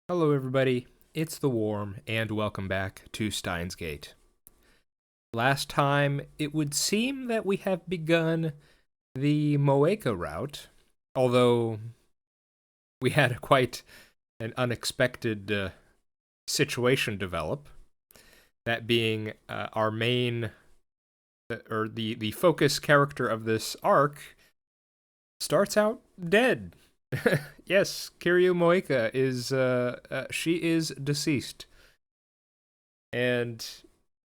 Hello, everybody. It's the Worm, and welcome back to Steins. Last time, it would seem that we have begun the Moeka route, although we had quite an unexpected situation develop. That being our main, or the focus character of this arc, starts out dead. Yes, Kiryu Moeka is she is deceased. And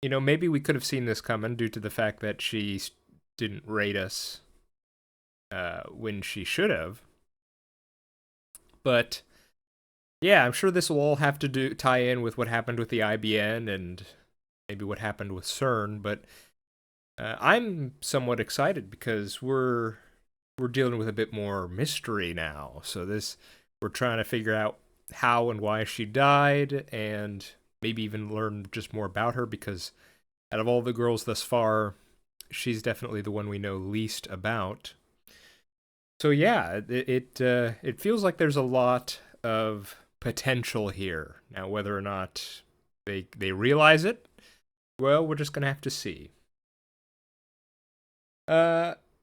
maybe we could have seen this coming due to the fact that she didn't rate us when she should have. But yeah, I'm sure this will all have to tie in with what happened with the IBN and maybe what happened with CERN, but I'm somewhat excited because we're dealing with a bit more mystery now. So we're trying to figure out how and why she died, and maybe even learn just more about her, because out of all the girls thus far, she's definitely the one we know least about. So yeah, it feels like there's a lot of potential here. Now, whether or not they realize it, well, we're just gonna have to see.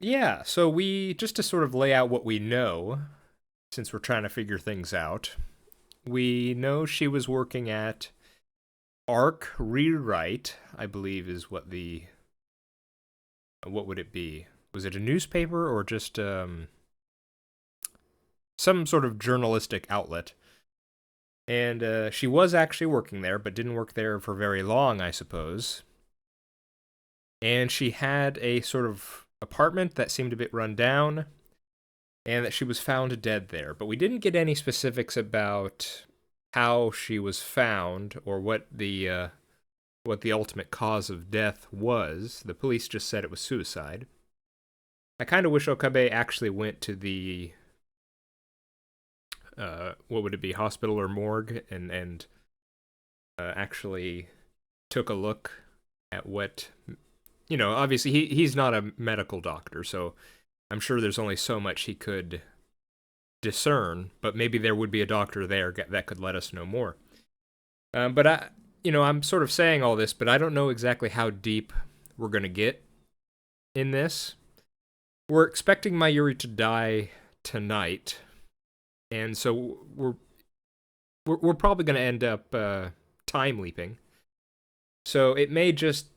Yeah, so just to sort of lay out what we know, since we're trying to figure things out, we know she was working at Arc Rewrite, I believe is what would it be? Was it a newspaper or just some sort of journalistic outlet? And she was actually working there, but didn't work there for very long, I suppose. And she had a sort of apartment that seemed a bit run down, and that she was found dead there. But we didn't get any specifics about how she was found or what the ultimate cause of death was. The police just said it was suicide. I kind of wish Okabe actually went to the what would it be, hospital or morgue, and actually took a look at what. Obviously he's not a medical doctor, so I'm sure there's only so much he could discern, but maybe there would be a doctor there that could let us know more. But I'm sort of saying all this, but I don't know exactly how deep we're going to get in this. We're expecting Mayuri to die tonight, and so we're probably going to end up time leaping. So it may just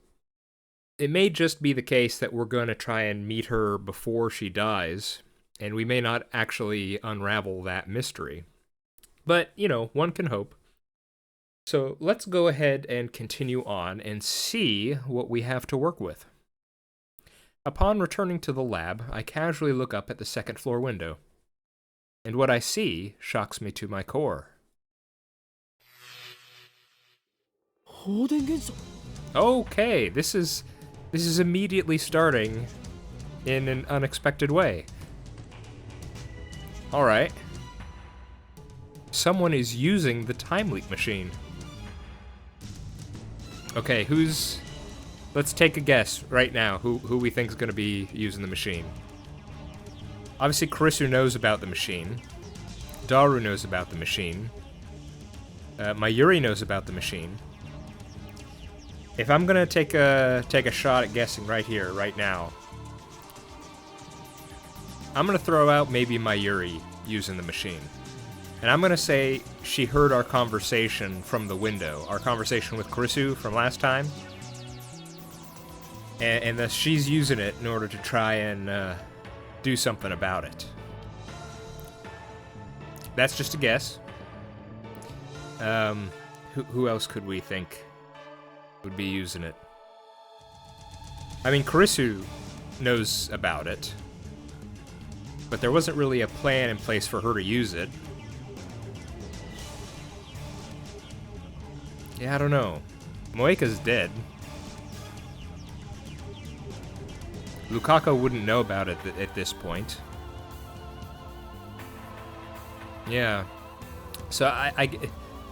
be the case that we're going to try and meet her before she dies, and we may not actually unravel that mystery. But, one can hope. So let's go ahead and continue on and see what we have to work with. Upon returning to the lab, I casually look up at the second floor window, and what I see shocks me to my core. Okay, this is immediately starting in an unexpected way. Alright. Someone is using the time leap machine. Okay, let's take a guess right now who we think is going to be using the machine. Obviously, Kurisu knows about the machine. Daru knows about the machine. Mayuri knows about the machine. If I'm gonna take a shot at guessing right here, right now, I'm gonna throw out maybe Mayuri using the machine. And I'm gonna say she heard our conversation from the window, our conversation with Kurisu from last time, and that she's using it in order to try and do something about it. That's just a guess. Who else could we think would be using it? I mean, Kurisu knows about it, but there wasn't really a plan in place for her to use it. Yeah, I don't know. Moeka's dead. Lukako wouldn't know about it at this point. Yeah. So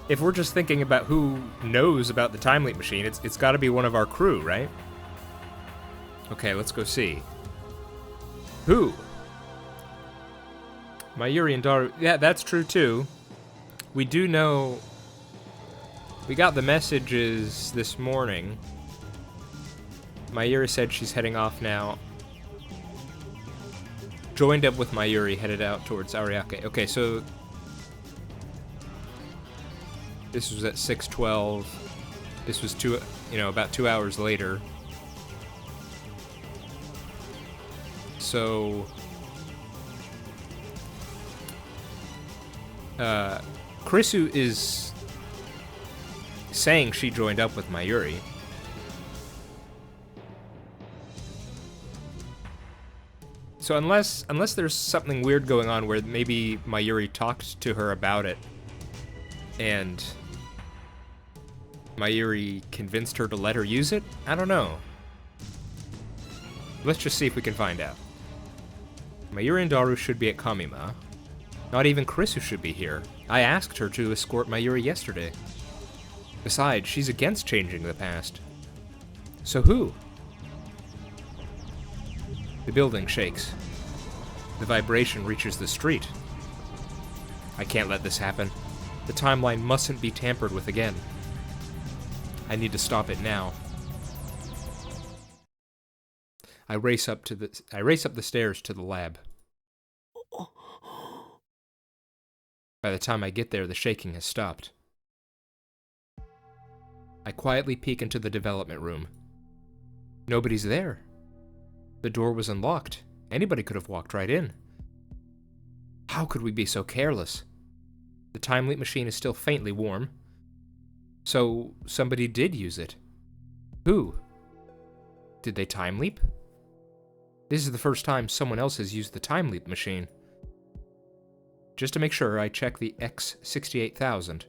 if we're just thinking about who knows about the time leap machine, it's got to be one of our crew, right? Okay, let's go see. Who? Mayuri and Daru. Yeah, that's true too. We do know... We got the messages this morning. Mayuri said she's heading off now. Joined up with Mayuri, headed out towards Ariake. Okay, so... This was at 6:12. This was about 2 hours later. So... Krisu is saying she joined up with Mayuri. So unless there's something weird going on where maybe Mayuri talked to her about it and Mayuri convinced her to let her use it, I don't know. Let's just see if we can find out. Mayuri and Daru should be at Kamima. Not even Krisu should be here. I asked her to escort Mayuri yesterday. Besides, she's against changing the past. So who? The building shakes. The vibration reaches the street. I can't let this happen. The timeline mustn't be tampered with again. I need to stop it now. I race up the stairs to the lab. By the time I get there, the shaking has stopped. I quietly peek into the development room. Nobody's there. The door was unlocked. Anybody could have walked right in. How could we be so careless? The time leap machine is still faintly warm. So, somebody did use it. Who? Did they time leap? This is the first time someone else has used the time leap machine. Just to make sure, I check the X68000.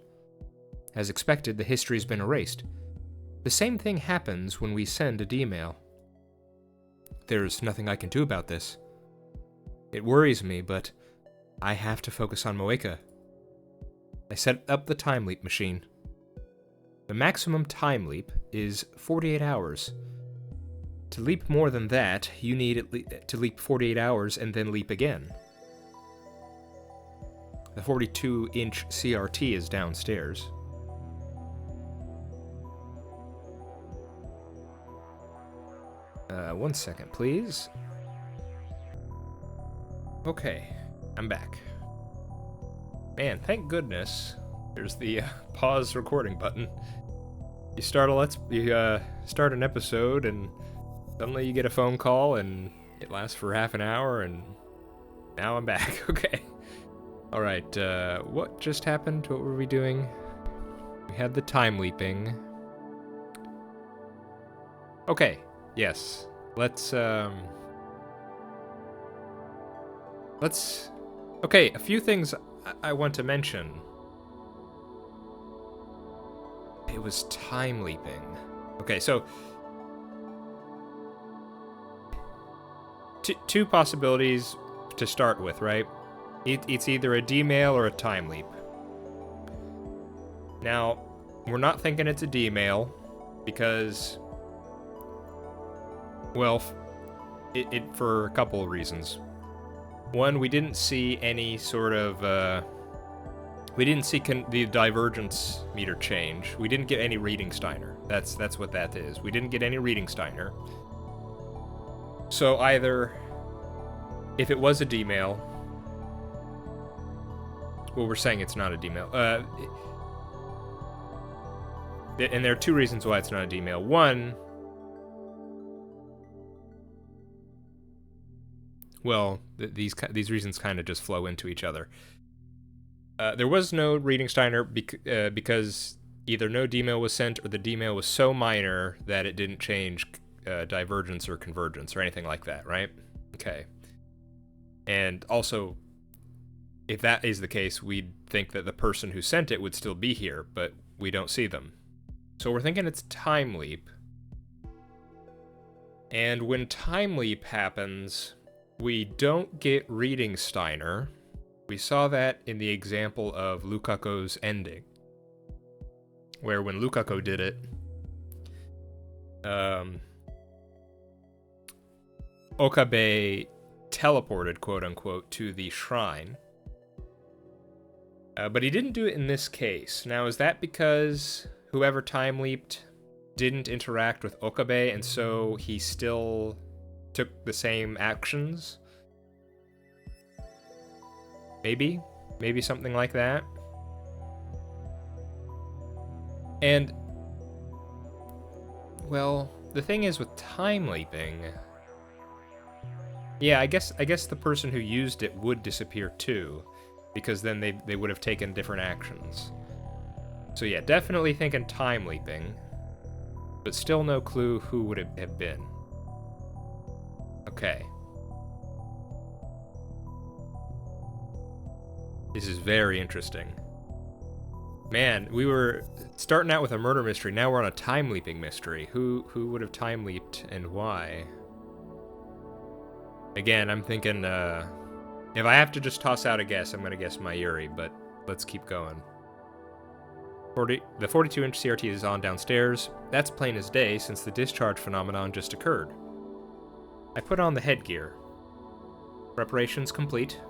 As expected, the history has been erased. The same thing happens when we send a D-mail. There's nothing I can do about this. It worries me, but I have to focus on Moeka. I set up the time leap machine. The maximum time leap is 48 hours. To leap more than that, you need to leap 48 hours and then leap again. The 42-inch CRT is downstairs. One second, please. Okay, I'm back. Man, thank goodness there's the pause recording button. You start an episode and suddenly you get a phone call and it lasts for half an hour and now I'm back. Okay. All right, what just happened? What were we doing? We had the time leaping. Okay, yes. Let's, okay, a few things I want to mention. It was time leaping. Okay, so two possibilities to start with, right? It's either a D-mail or a time leap. Now, we're not thinking it's a D-mail because, well, it for a couple of reasons. One, we didn't see any sort of, we didn't see the divergence meter change. We didn't get any reading Steiner. That's what that is. We didn't get any reading Steiner. So either, if it was a D-mail, well, we're saying it's not a D-mail. And there are two reasons why it's not a D-mail. One, well, these reasons kind of just flow into each other. There was no reading Steiner because either no D-mail was sent or the D-mail was so minor that it didn't change divergence or convergence or anything like that, right? Okay. And also, if that is the case, we'd think that the person who sent it would still be here, but we don't see them. So we're thinking it's time leap. And when time leap happens, we don't get reading Steiner. We saw that in the example of Lukako's ending, where when Lukako did it, Okabe teleported, quote-unquote, to the shrine. But he didn't do it in this case. Now, is that because whoever time leaped didn't interact with Okabe, and so he still took the same actions? Maybe? Maybe something like that? And, well, the thing is with time leaping... Yeah, I guess the person who used it would disappear too, because then they would have taken different actions. So yeah, definitely thinking time leaping, but still no clue who would it have been. Okay. This is very interesting. Man, we were starting out with a murder mystery, now we're on a time leaping mystery. Who would have time leaped and why? Again, I'm thinking, if I have to just toss out a guess, I'm gonna guess Mayuri, but let's keep going. The 42-inch CRT is on downstairs. That's plain as day, since the discharge phenomenon just occurred. I put on the headgear. Preparations complete.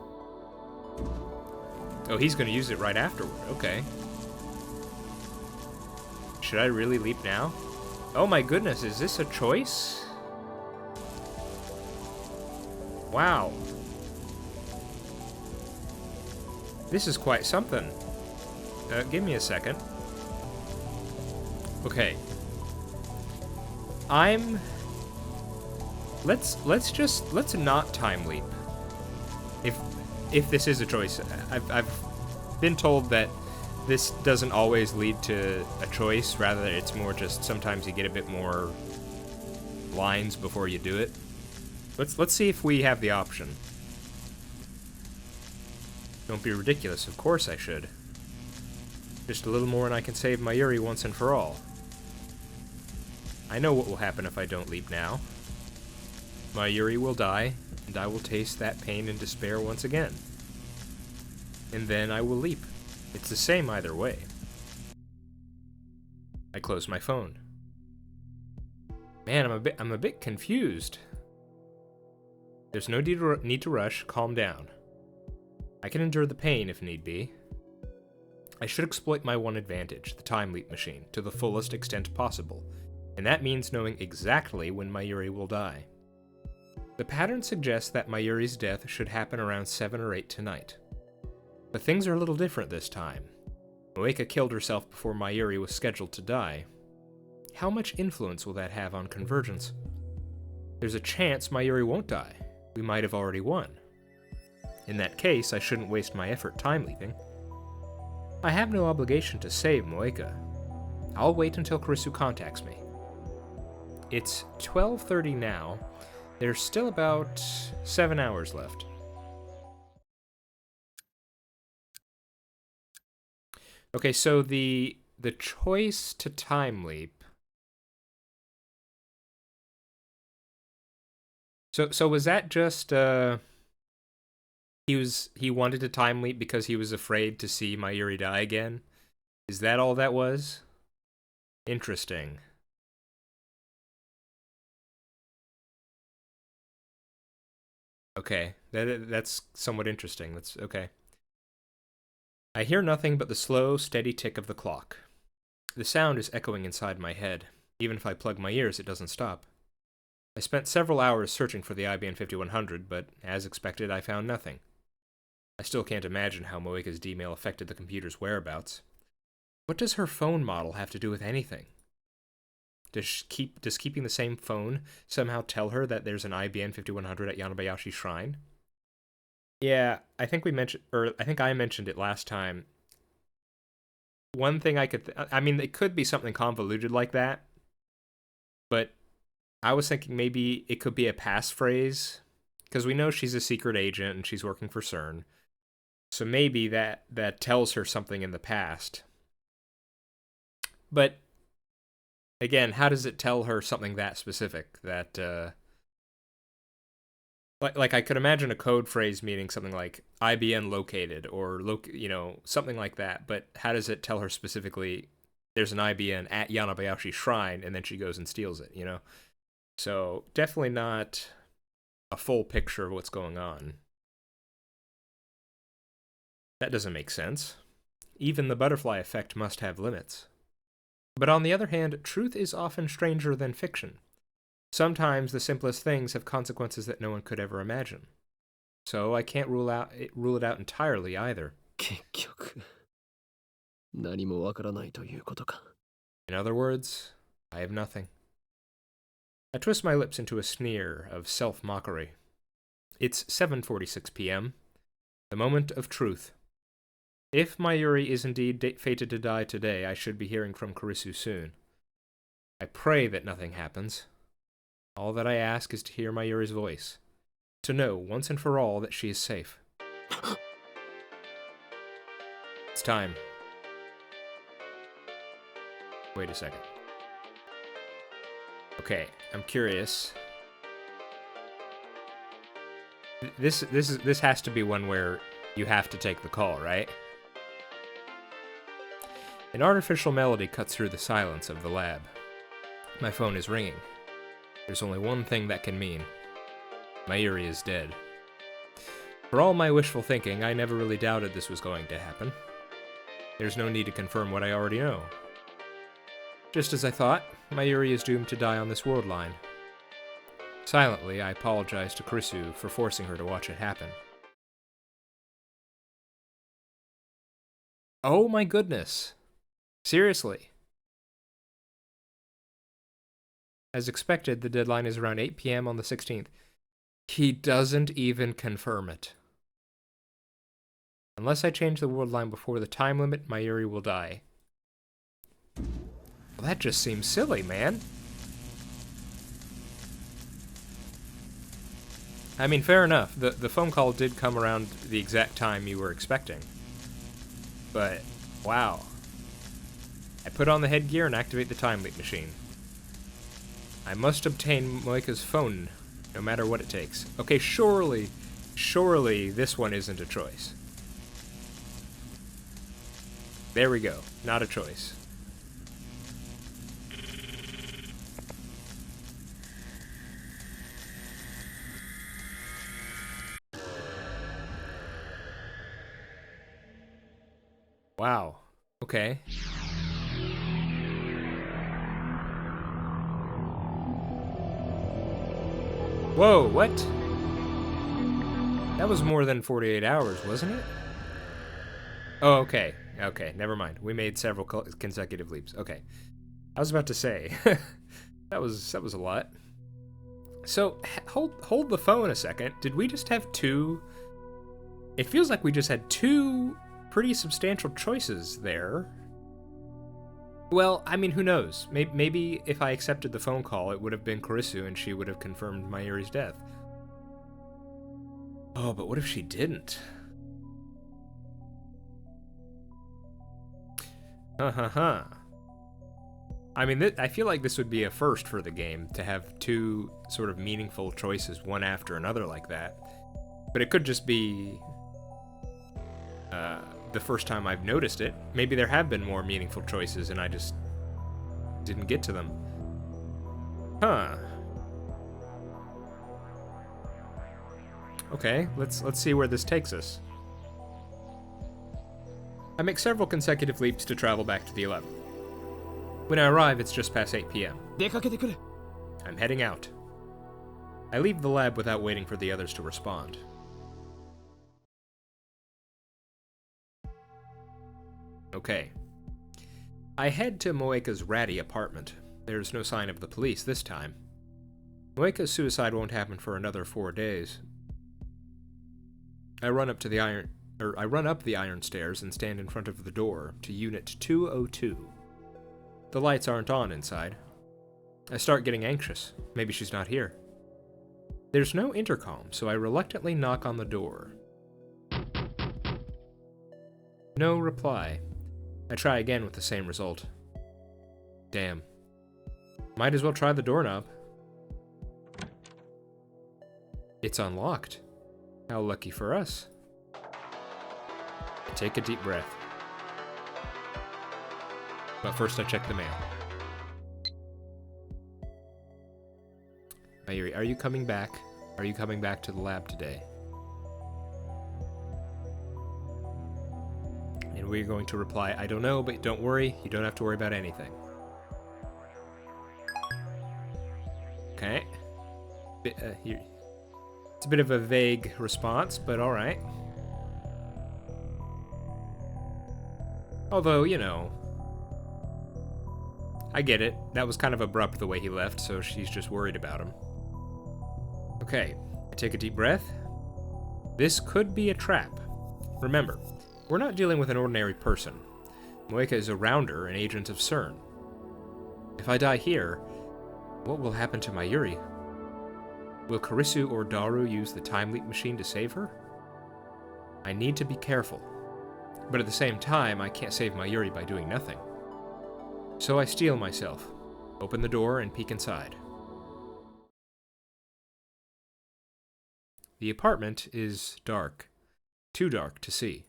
Oh, he's gonna use it right afterward, okay. Should I really leap now? Oh my goodness, is this a choice? Wow. This is quite something. Give me a second. Okay. Let's not time leap. If this is a choice. I've been told that this doesn't always lead to a choice, rather it's more just sometimes you get a bit more lines before you do it. Let's see if we have the option. Don't be ridiculous, of course I should. Just a little more and I can save Mayuri once and for all. I know what will happen if I don't leap now. Mayuri will die, and I will taste that pain and despair once again. And then I will leap. It's the same either way. I close my phone. Man, I'm a bit confused. There's no need to rush, calm down. I can endure the pain if need be. I should exploit my one advantage, the time leap machine, to the fullest extent possible, and that means knowing exactly when Mayuri will die. The pattern suggests that Mayuri's death should happen around 7 or 8 tonight. But things are a little different this time. Moeka killed herself before Mayuri was scheduled to die. How much influence will that have on Convergence? There's a chance Mayuri won't die. We might have already won. In that case, I shouldn't waste my effort time leaping. I have no obligation to save Moeka. I'll wait until Karisu contacts me. It's 12:30 now. There's still about 7 hours left. Okay, so the choice to time leap. So was that just he wanted to time leap because he was afraid to see Mayuri die again? Is that all that was? Interesting. Okay, that's somewhat interesting. That's okay. I hear nothing but the slow, steady tick of the clock. The sound is echoing inside my head. Even if I plug my ears, it doesn't stop. I spent several hours searching for the IBM 5100, but as expected, I found nothing. I still can't imagine how Moeka's D-mail affected the computer's whereabouts. What does her phone model have to do with anything? Does keeping the same phone somehow tell her that there's an IBM 5100 at Yanabayashi Shrine? Yeah, I think I mentioned it last time. One thing I could, I mean, it could be something convoluted like that, but I was thinking maybe it could be a passphrase, because we know she's a secret agent and she's working for CERN. So maybe that tells her something in the past. But again, how does it tell her something that specific? That like I could imagine a code phrase meaning something like IBM located or something like that. But how does it tell her specifically there's an IBM at Yanabayashi Shrine and then she goes and steals it, So definitely not a full picture of what's going on. That doesn't make sense. even the butterfly effect must have limits. But on the other hand, truth is often stranger than fiction. Sometimes the simplest things have consequences that no one could ever imagine. So I can't rule it out entirely either. 結局、何もわからないということか。In other words, I have nothing. I twist my lips into a sneer of self-mockery. It's 7:46 p.m., the moment of truth. If Mayuri is indeed fated to die today, I should be hearing from Kurisu soon. I pray that nothing happens. All that I ask is to hear Mayuri's voice, to know once and for all that she is safe. It's time. Wait a second. Okay, I'm curious. This has to be one where you have to take the call, right? An artificial melody cuts through the silence of the lab. My phone is ringing. There's only one thing that can mean. Mayuri is dead. For all my wishful thinking, I never really doubted this was going to happen. There's no need to confirm what I already know. Just as I thought, Mayuri is doomed to die on this world line. Silently, I apologize to Kurisu for forcing her to watch it happen. Oh my goodness. Seriously. As expected, the deadline is around 8 p.m. on the 16th. He doesn't even confirm it. Unless I change the world line before the time limit, Mayuri will die. Well, that just seems silly, man. I mean, fair enough. The phone call did come around the exact time you were expecting. But, wow. I put on the headgear and activate the time leap machine. I must obtain Moika's phone, no matter what it takes. Okay, surely this one isn't a choice. There we go. Not a choice. Wow. Okay. Whoa, what? That was more than 48 hours, wasn't it? Oh, okay. Okay, never mind. We made several consecutive leaps. Okay. I was about to say. that was a lot. So, hold the phone a second. Did we just have two? It feels like we just had two pretty substantial choices there. Well, I mean, who knows? Maybe if I accepted the phone call, it would have been Kurisu and she would have confirmed Mayuri's death. Oh, but what if she didn't? I mean, I feel like this would be a first for the game, to have two sort of meaningful choices, one after another like that. But it could just be the first time I've noticed it. Maybe there have been more meaningful choices and I just didn't get to them. Huh. Okay, let's see where this takes us. I make several consecutive leaps to travel back to the 11th. When I arrive, it's just past 8 p.m. I'm heading out. I leave the lab without waiting for the others to respond. Okay. I head to Moeka's ratty apartment. There's no sign of the police this time. Moeka's suicide won't happen for another 4 days. I run up the iron stairs and stand in front of the door to Unit 202. The lights aren't on inside. I start getting anxious. Maybe she's not here. There's no intercom, so I reluctantly knock on the door. No reply. I try again with the same result. Damn. Might as well try the doorknob. It's unlocked. How lucky for us. I take a deep breath. But first I check the mail. Mayuri, are you coming back? Are you coming back to the lab today? In we're going to reply, I don't know, but don't worry, you don't have to worry about anything. Okay. It's a bit of a vague response, but alright. Although, you know, I get it. That was kind of abrupt the way he left, so she's just worried about him. Okay, I take a deep breath. This could be a trap. Remember, we're not dealing with an ordinary person. Moeka is a rounder, an agent of CERN. If I die here, what will happen to Mayuri? Will Karisu or Daru use the time leap machine to save her? I need to be careful. But at the same time, I can't save Mayuri by doing nothing. So I steel myself, open the door, and peek inside. The apartment is dark. Too dark to see.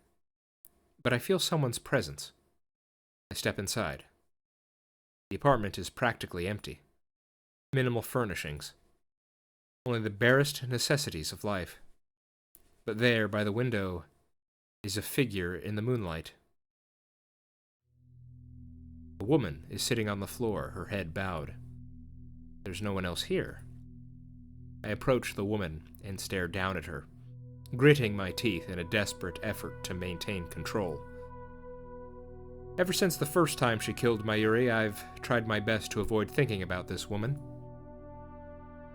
But I feel someone's presence. I step inside. The apartment is practically empty. Minimal furnishings. Only the barest necessities of life. But there, by the window, is a figure in the moonlight. A woman is sitting on the floor, her head bowed. There's no one else here. I approach the woman and stare down at her, gritting my teeth in a desperate effort to maintain control. Ever since the first time she killed Mayuri, I've tried my best to avoid thinking about this woman.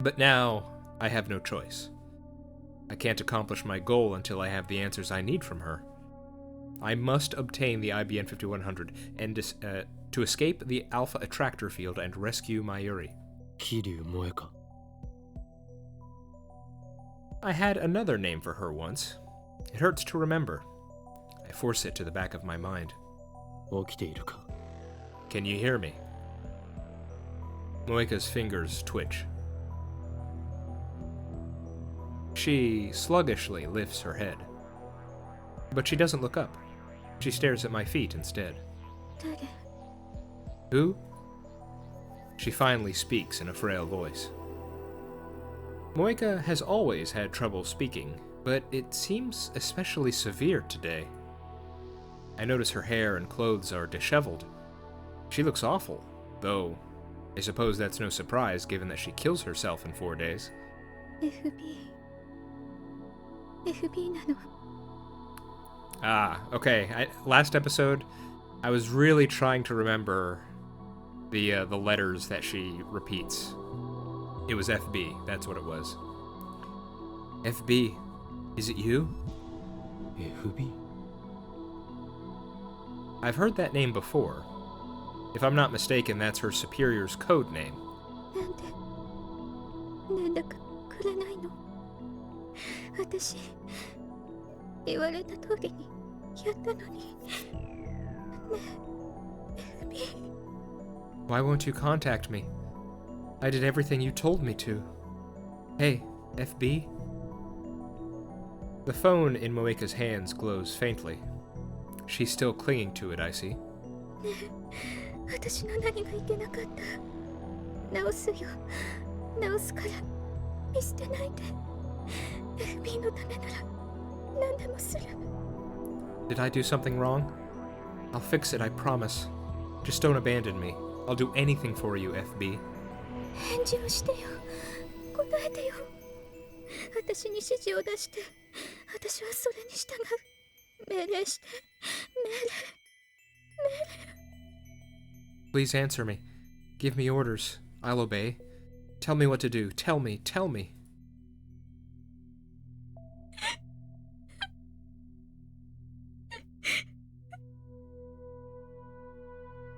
But now, I have no choice. I can't accomplish my goal until I have the answers I need from her. I must obtain the IBN 5100 and to escape the Alpha Attractor Field and rescue Mayuri. Kiryu Moeka. I had another name for her once. It hurts to remember. I force it to the back of my mind. 起きているか? Can you hear me? Moeka's fingers twitch. She sluggishly lifts her head. But she doesn't look up. She stares at my feet instead. Who? She finally speaks in a frail voice. Moeka has always had trouble speaking, but it seems especially severe today. I notice her hair and clothes are disheveled. She looks awful, though I suppose that's no surprise given that she kills herself in 4 days. FB なの。 Ah, okay. Last episode, I was really trying to remember the letters that she repeats. It was FB, that's what it was. FB, is it you? FB? I've heard that name before. If I'm not mistaken, that's her superior's code name. なんだかくれないの。私言われた通りにやったのに。ねえ、FB。 Why won't you contact me? I did everything you told me to. Hey, FB? The phone in Moeka's hands glows faintly. She's still clinging to it, I see. ねえ、私の何がいけなかった。直すよ。直すから見捨てないで。FB のためなら何でもする。 Did I do something wrong? I'll fix it, I promise. Just don't abandon me. I'll do anything for you, FB. 返事をしてよ。答えてよ。私に指示を出して、私はそれに従う。命令して。Please answer me. Give me orders. I'll obey. Tell me what to do. Tell me.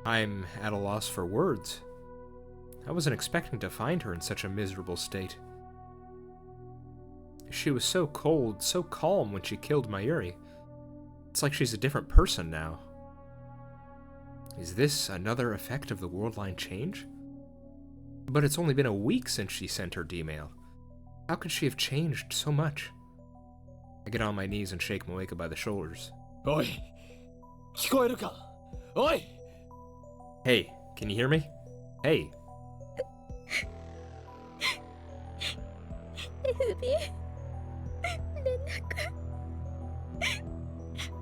I'm at a loss for words. I wasn't expecting to find her in such a miserable state. She was so cold, so calm when she killed Mayuri. It's like she's a different person now. Is this another effect of the world-line change? But it's only been a week since she sent her D-mail. How could she have changed so much? I get on my knees and shake Moeka by the shoulders. おい、聞こえるか? おい! Hey, can you hear me? Hey. FB 連絡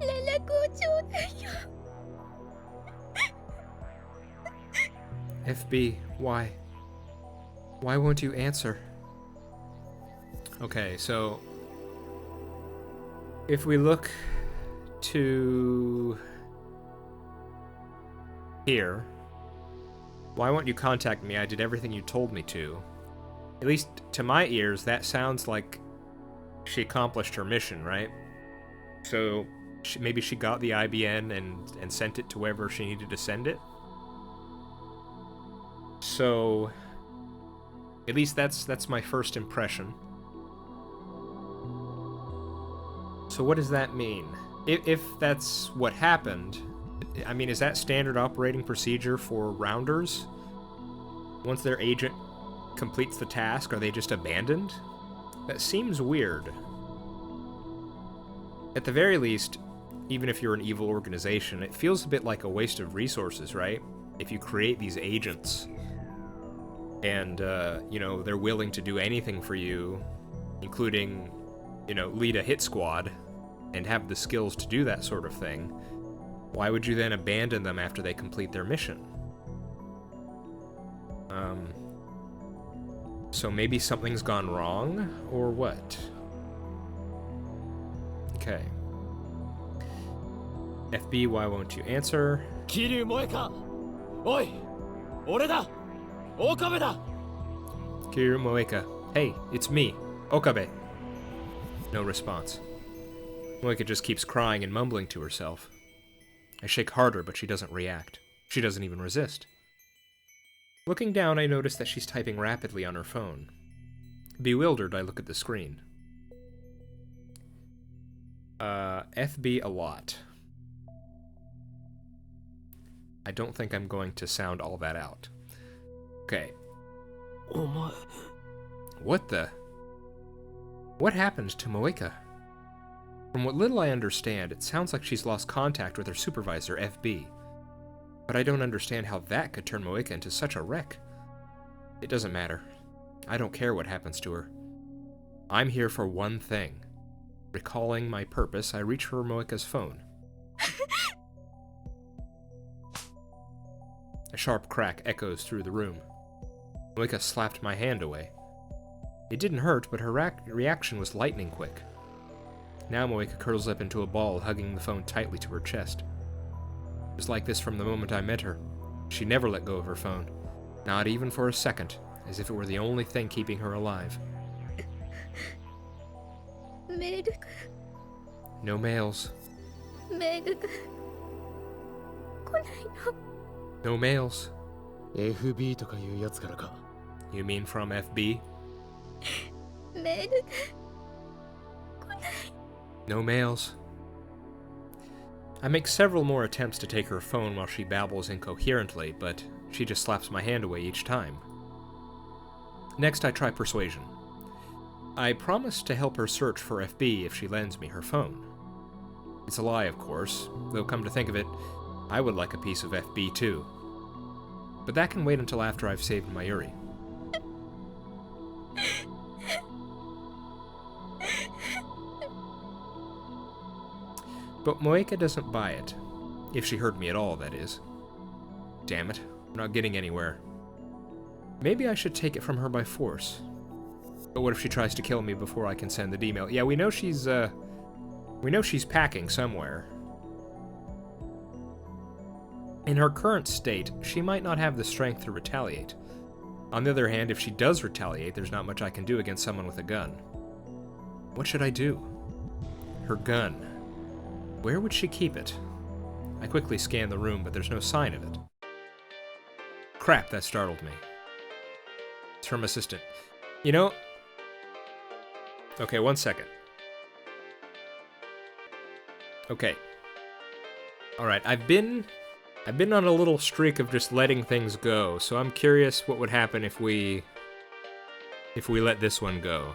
連絡をちょうだいよ。 FB, why? Why won't you answer? Okay, so if we look to here, why won't you contact me? I did everything you told me to. At least to my ears, that sounds like she accomplished her mission, right? So maybe she got the IBN and sent it to wherever she needed to send it. So at least that's my first impression. So what does that mean? If that's what happened, I mean, is that standard operating procedure for rounders? Once their agent completes the task, are they just abandoned? That seems weird. At the very least, even if you're an evil organization, it feels a bit like a waste of resources, right? If you create these agents and, you know, they're willing to do anything for you, including, you know, lead a hit squad and have the skills to do that sort of thing, why would you then abandon them after they complete their mission? So maybe something's gone wrong, or what? Okay. FB, why won't you answer? 桐生萌か。おい、俺だ。岡部だ。 Kiryu Moeka. Hey, it's me, Okabe. No response. Moeka just keeps crying and mumbling to herself. I shake harder, but she doesn't react. She doesn't even resist. Looking down, I notice that she's typing rapidly on her phone. Bewildered, I look at the screen. FB a lot. I don't think I'm going to sound all that out. Okay. お前。 What the? What happened to Moeka? From what little I understand, it sounds like she's lost contact with her supervisor, FB. But I don't understand how that could turn Moeka into such a wreck. It doesn't matter. I don't care what happens to her. I'm here for one thing. Recalling my purpose, I reach for Moeka's phone. A sharp crack echoes through the room. Moeka slapped my hand away. It didn't hurt, but her reaction was lightning quick. Now Moeka curls up into a ball, hugging the phone tightly to her chest. It was like this from the moment I met her. She never let go of her phone. Not even for a second, as if it were the only thing keeping her alive. メールが No mails. メールが来ないの。 No mails. FB とかいうやつからか。 You mean from FB? メールが来ない。 No mails. I make several more attempts to take her phone while she babbles incoherently, but she just slaps my hand away each time. Next, I try persuasion. I promise to help her search for FB if she lends me her phone. It's a lie, of course, though come to think of it, I would like a piece of FB too. But that can wait until after I've saved Mayuri. But Moeka doesn't buy it. If she heard me at all, that is. Damn it, we're not getting anywhere. Maybe I should take it from her by force. But what if she tries to kill me before I can send the email? Yeah, we know she's packing somewhere. In her current state, she might not have the strength to retaliate. On the other hand, if she does retaliate, there's not much I can do against someone with a gun. What should I do? Her gun. Where would she keep it? I quickly scan the room, but there's no sign of it. Crap, that startled me. It's from assistant. You know... Okay, one second. Okay. Alright, I've been on a little streak of just letting things go, so I'm curious what would happen if we let this one go.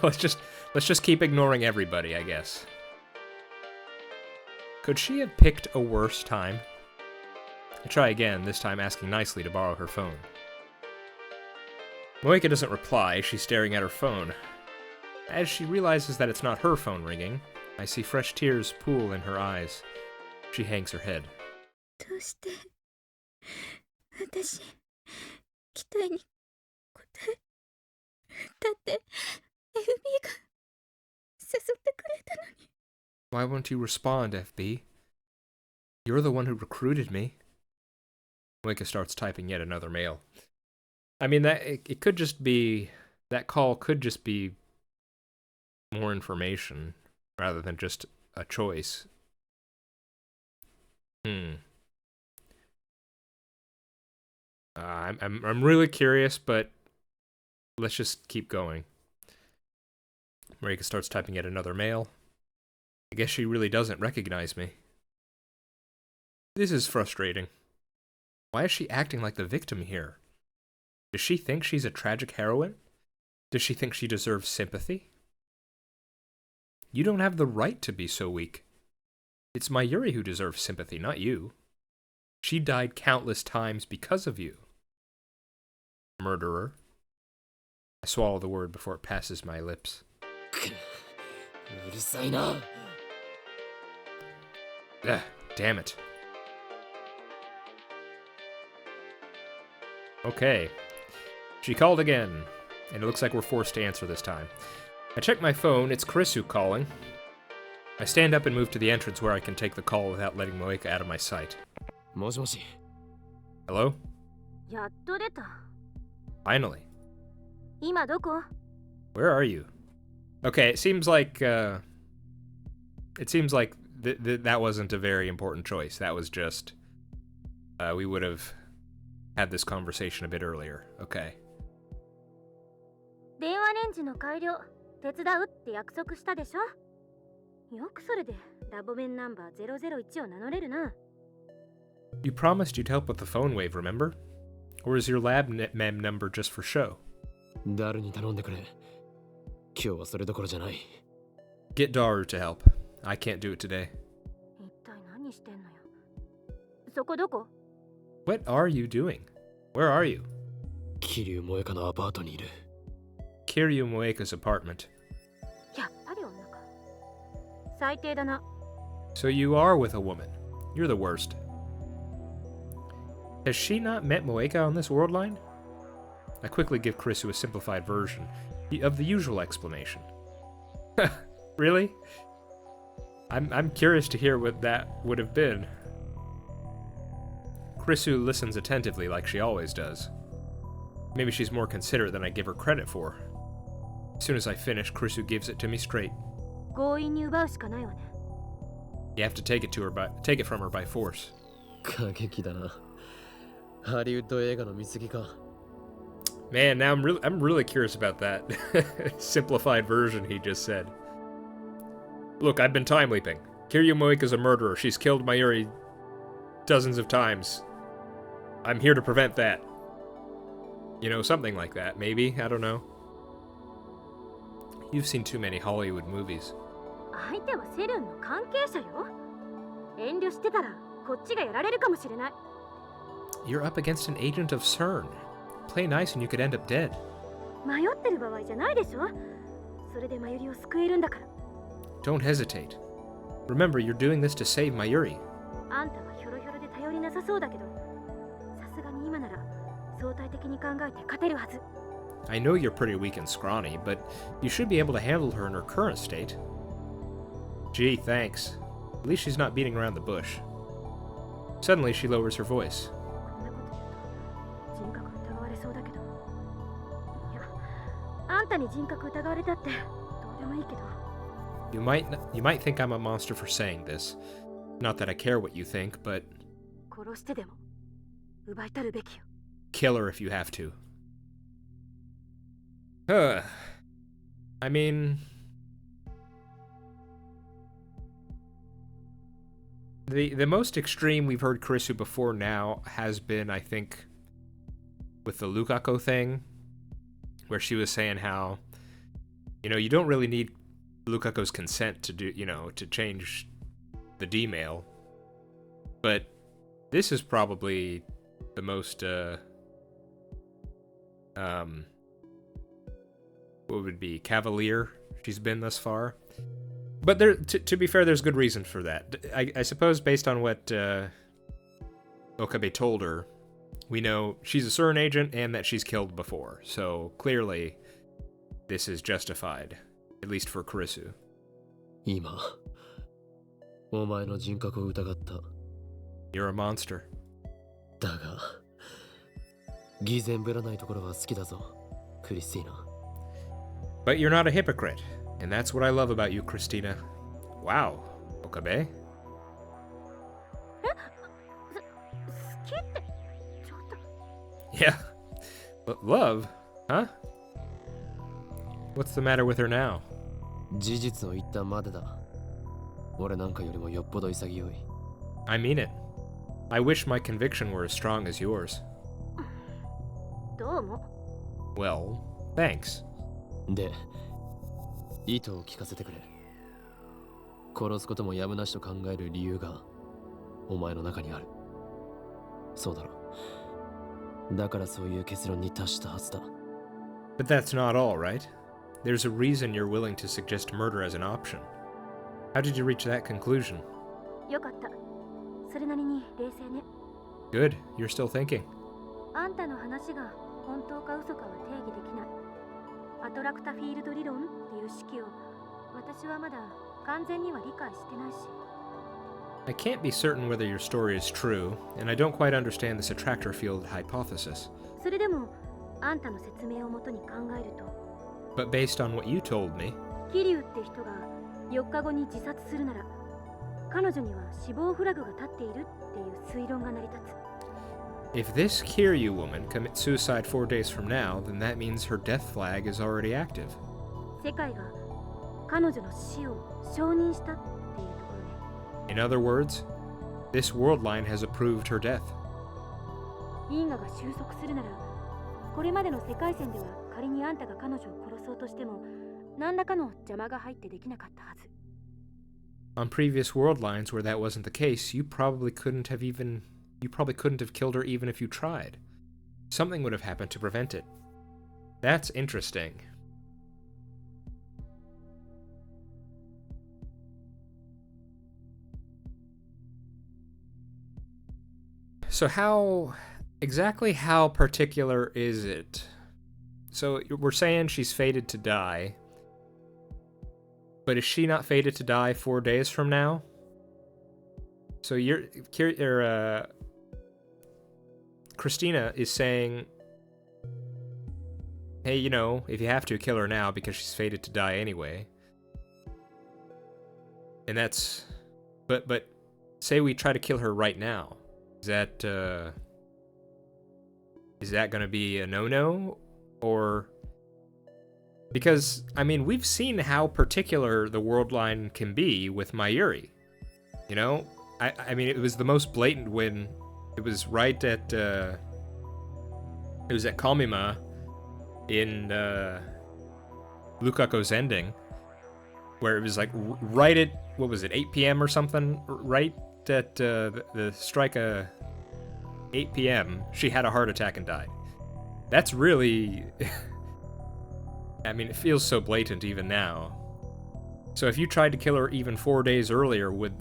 Let's just keep ignoring everybody, I guess. Could she have picked a worse time? I try again, this time asking nicely to borrow her phone. Moeka doesn't reply, she's staring at her phone. As she realizes that it's not her phone ringing, I see fresh tears pool in her eyes. She hangs her head. どうして私期待に応えだって FB が誘ってくれたのに Why won't you respond, FB? You're the one who recruited me. Moeka starts typing yet another mail. I mean, it could just be... That call could just be more information rather than just a choice. I'm really curious, but let's just keep going. Marika starts typing yet another mail. I guess she really doesn't recognize me. This is frustrating. Why is she acting like the victim here? Does she think she's a tragic heroine? Does she think she deserves sympathy? You don't have the right to be so weak. It's Mayuri who deserves sympathy, not you. She died countless times because of you. Murderer. I swallow the word before it passes my lips. Damn it. Okay. She called again, and it looks like we're forced to answer this time. I check my phone, it's Karisu calling. I stand up and move to the entrance where I can take the call without letting Moeka out of my sight. Hello? やっと出た Finally. 今どこ Where are you? Okay, it seems like that wasn't a very important choice. That was just we would have had this conversation a bit earlier. Okay. 電話レンジの改良手伝うって約束したでしょよくそれでラボ弁ナンバー001を名乗れるな You promised you'd help with the phone wave, remember? Or is your lab mem number just for show? 誰に頼んでくれ。今日はそれどころじゃない。Get Daru to help. I can't do it today. 一体何してんのよそこどこ What are you doing? Where are you? 桐生萌香のアパートにいる。Kiryu Moeka's apartment. やっぱり女か最低だな So you are with a woman. You're the worst. Has she not met Moeka on this world line? I quickly give Karisu a simplified version of the usual explanation. Really? I'm curious to hear what that would have been. Karisu listens attentively like she always does. Maybe she's more considerate than I give her credit for. As soon as I finish, Karisu gives it to me straight. 強引に奪うしかないわね You have to take it from her by force. 過激だな。ハリウッド映画の見過ぎか。Man, now I'm really curious about that simplified version he just said. Look, I've been time leaping. Kiryu Moeka's a murderer. She's killed Mayuri dozens of times. I'm here to prevent that. You know, something like that, maybe? I don't know. You've seen too many Hollywood movies. 相手はセルンの関係者よ遠慮してたらこっちがやられるかもしれない You're up against an agent of CERN. Play nice and you could end up dead. 迷ってる場合じゃないでしょそれでマユリを救えるんだから Don't hesitate. Remember, you're doing this to save Mayuri. あんたはひょろひょろで頼りなさそうだけどさすがに今なら相対的に考えて勝てるはず I know you're pretty weak and scrawny, but you should be able to handle her in her current state. Gee, thanks. At least she's not beating around the bush. Suddenly, she lowers her voice. こんなこと言うと人格疑われそうだけどいやあんたに人格疑われたってどうでもいいけど You might think I'm a monster for saying this. Not that I care what you think, but 殺してでも奪い取るべきよ kill her if you have to. I mean... The most extreme we've heard Karisu before now has been, I think, with the Lukako thing, where she was saying how, you know, you don't really need Lukako's consent to do, you know, to change the D-mail. But this is probably the most, what would be cavalier she's been thus far. But there, to be fair, there's good reason for that. I suppose based on what Okabe told her, we know she's a CERN agent and that she's killed before. So clearly, this is justified, at least for Kurisu. 今お前の人格を疑った。 You're a monster. だが偽善ぶらないところは好きだぞ、クリスティーナ。 But you're not a hypocrite, and that's what I love about you, Christina. Wow, Okabe. 好きってちょっと Yeah. Love? Huh? What's the matter with her now? 事実を言ったまでだ。俺なんかよりもよっぽど潔い。 I mean it. I wish my conviction were as strong as yours. どうも Well, thanks. で、意図を聞かせてくれ。殺すこともやむなしと考える理由がお前の中にある。そうだろ。だからそういう結論に達したはずだ。 But that's not all, right? There's a reason you're willing to suggest murder as an option. How did you reach that conclusion? よかった。それなりに冷静ね。 Good, you're still thinking. あんたの話が本当か嘘かは定義できない。アトラクタフィールド理論っていう式を私はまだ完全には理解してないし。 I can't be certain whether your story is true, and I don't quite understand this attractor field hypothesis. それでもあんたの説明をもとに考えると、 But based on what you told me, 桐生って人が4日後に自殺するなら、彼女には死亡フラグが立っているっていう推論が成り立つ。 if this Kiryu woman commits suicide 4 days from now, then that means her death flag is already active. 世界が彼女の死を承認したっていうところね。 In other words, this world line has approved her death. 因果が収束するなら、これまでの世界線では仮にあんたが彼女を殺そうとしても何らかの邪魔が入ってできなかったはず。 On previous world lines where that wasn't the case, you probably couldn't have killed her even if you tried. Something would have happened to prevent it. That's interesting. So exactly how particular is it? So we're saying she's fated to die. But is she not fated to die 4 days from now? So Christina is saying, hey, you know, if you have to, kill her now because she's fated to die anyway. And that's, but say we try to kill her right now. Is that gonna be a no-no? Or, because, I mean, we've seen how particular the world line can be with Mayuri. You know? I mean, it was the most blatant when it was right at, it was at Kamima in, Lukako's ending, where it was like right at, what was it, 8 p.m. or something? Right at, the strike of 8 p.m., she had a heart attack and died. That's really... I mean, it feels so blatant even now. So if you tried to kill her even 4 days earlier, would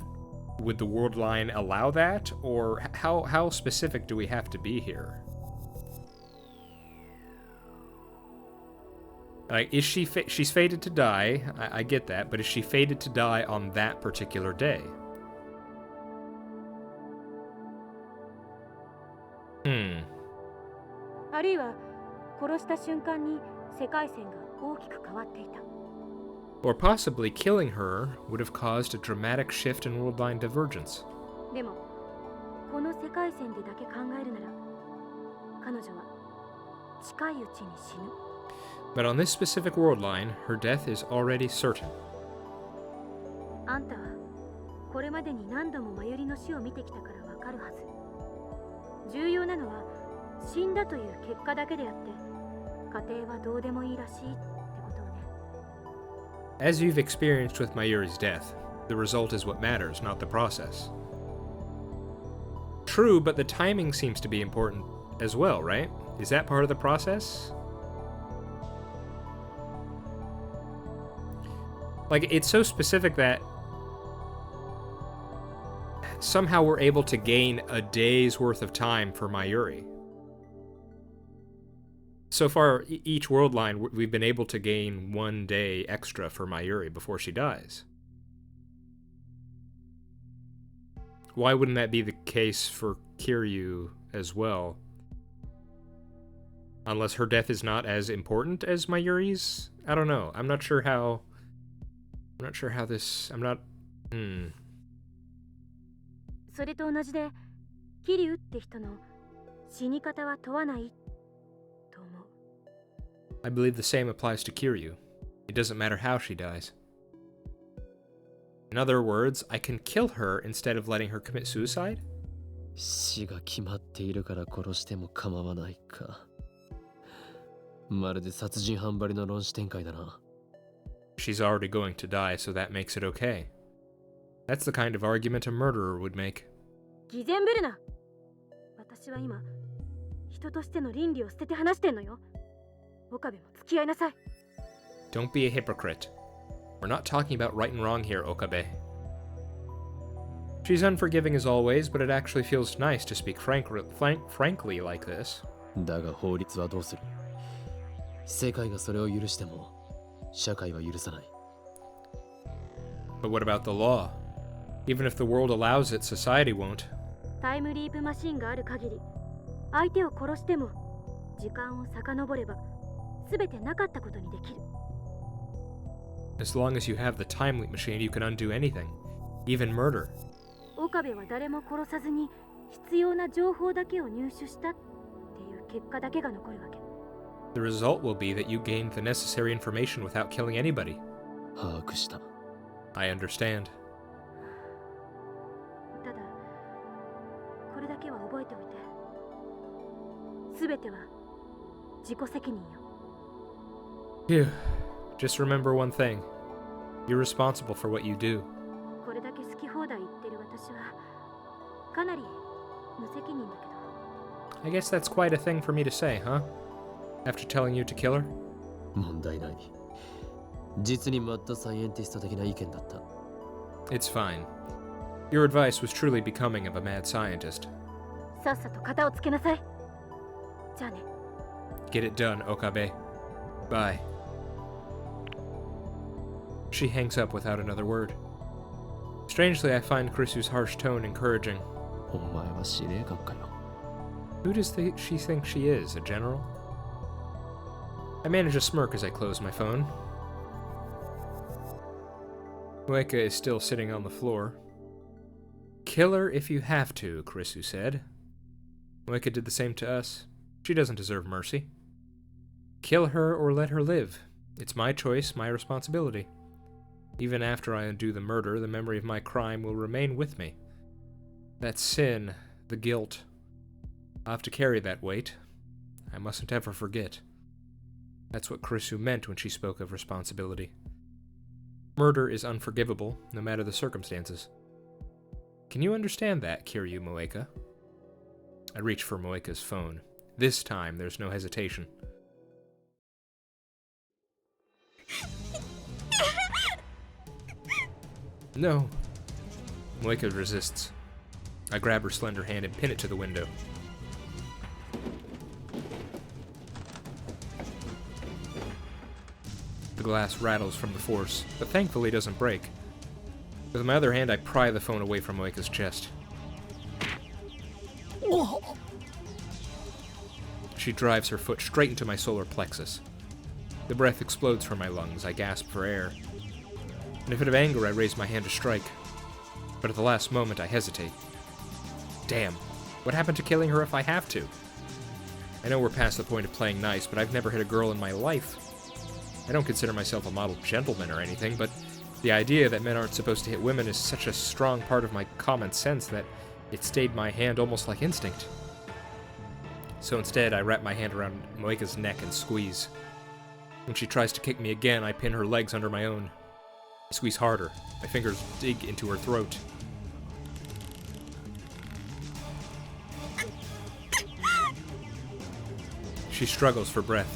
the world line allow that? Or how specific do we have to be here? Like, is she's fated to die, I get that, but is she fated to die on that particular day? Hmm. あるいは殺した瞬間に世界線が大きく変わっていた。 Or possibly killing her would have caused a dramatic shift in world line divergence. でもこの世界線でだけ考えるなら、彼女は近いうちに死ぬ。 But on this specific world line, her death is already certain. あんたはこれまでに何度もマユリの死を見てきたからわかるはず。重要なのは死んだという結果だけであって、過程はどうでもいいらしいってことをね。 As you've experienced with Mayuri's death, the result is what matters, not the process. True, but the timing seems to be important as well, right? Is that part of the process? Like, it's so specific that somehow we're able to gain a day's worth of time for Mayuri. So far, each world line, we've been able to gain 1 day extra for Mayuri before she dies. Why wouldn't that be the case for Kiryu as well? Unless her death is not as important as Mayuri's? I don't know. I'm not sure how this... Hmm. それと同じで、桐生って人の死に方は問わないと思う。I believe the same applies to Kiryu. It doesn't matter how she dies. In other words, I can kill her instead of letting her commit suicide? 死が決まっているから殺しても構わないか。まるで殺人犯ばりの論旨展開だな。She's already going to die, so that makes it okay. That's the kind of argument a murderer would make. 偽善ぶるな。私は今、人としての倫理を捨てて話してんのよ。岡部も付き合いなさい。Don't be a hypocrite. We're not talking about right and wrong here, Okabe. She's unforgiving as always, but it actually feels nice to speak frankly like this. だが法律はどうする？世界がそれを許しても、社会は許さない。But what about the law? Even if the world allows it, society won't. タイムリープマシンがある限り、相手を殺しても、時間を遡れば、すべてなかったことにできる。As long as you have the time leap machine, you can undo anything, even murder. 岡部は誰も殺さずに必要な情報だけを入手したっていう結果だけが残るわけ。The result will be that you gained the necessary information without killing anybody. 把握した。I understand. ただ、これだけは覚えておいて。すべては自己責任よ。Phew. Just remember one thing. You're responsible for what you do. これだけ好き放題言ってる私はかなり無責任だけど。I guess that's quite a thing for me to say, huh? After telling you to kill her? 問題ない。実にマッドサイエンティスト的な意見だった。It's fine. Your advice was truly becoming of a mad scientist. さっさと片をつけなさい。じゃあね。Get it done, Okabe. Bye. She hangs up without another word. Strangely, I find Krisu's harsh tone encouraging. お前は司令官かよ。Who does she think she is, a general? I manage a smirk as I close my phone. Moeka is still sitting on the floor. Kill her if you have to, Krisu said. Moeka did the same to us. She doesn't deserve mercy. Kill her or let her live. It's my choice, my responsibility. Even after I undo the murder, the memory of my crime will remain with me. That sin, the guilt. I'll have to carry that weight. I mustn't ever forget. That's what Krisu meant when she spoke of responsibility. Murder is unforgivable, no matter the circumstances. Can you understand that, Kiryu Moeka? I reach for Moeka's phone. This time, there's no hesitation. No. Moeka resists. I grab her slender hand and pin it to the window. The glass rattles from the force, but thankfully doesn't break. With my other hand, I pry the phone away from Moeka's chest. She drives her foot straight into my solar plexus. The breath explodes from my lungs. I gasp for air. In a fit of anger, I raise my hand to strike. But at the last moment, I hesitate. Damn, what happened to killing her if I have to? I know we're past the point of playing nice, but I've never hit a girl in my life. I don't consider myself a model gentleman or anything, but the idea that men aren't supposed to hit women is such a strong part of my common sense that it stayed my hand almost like instinct. So instead, I wrap my hand around Moeka's neck and squeeze. When she tries to kick me again, I pin her legs under my own. I squeeze harder. My fingers dig into her throat. She struggles for breath.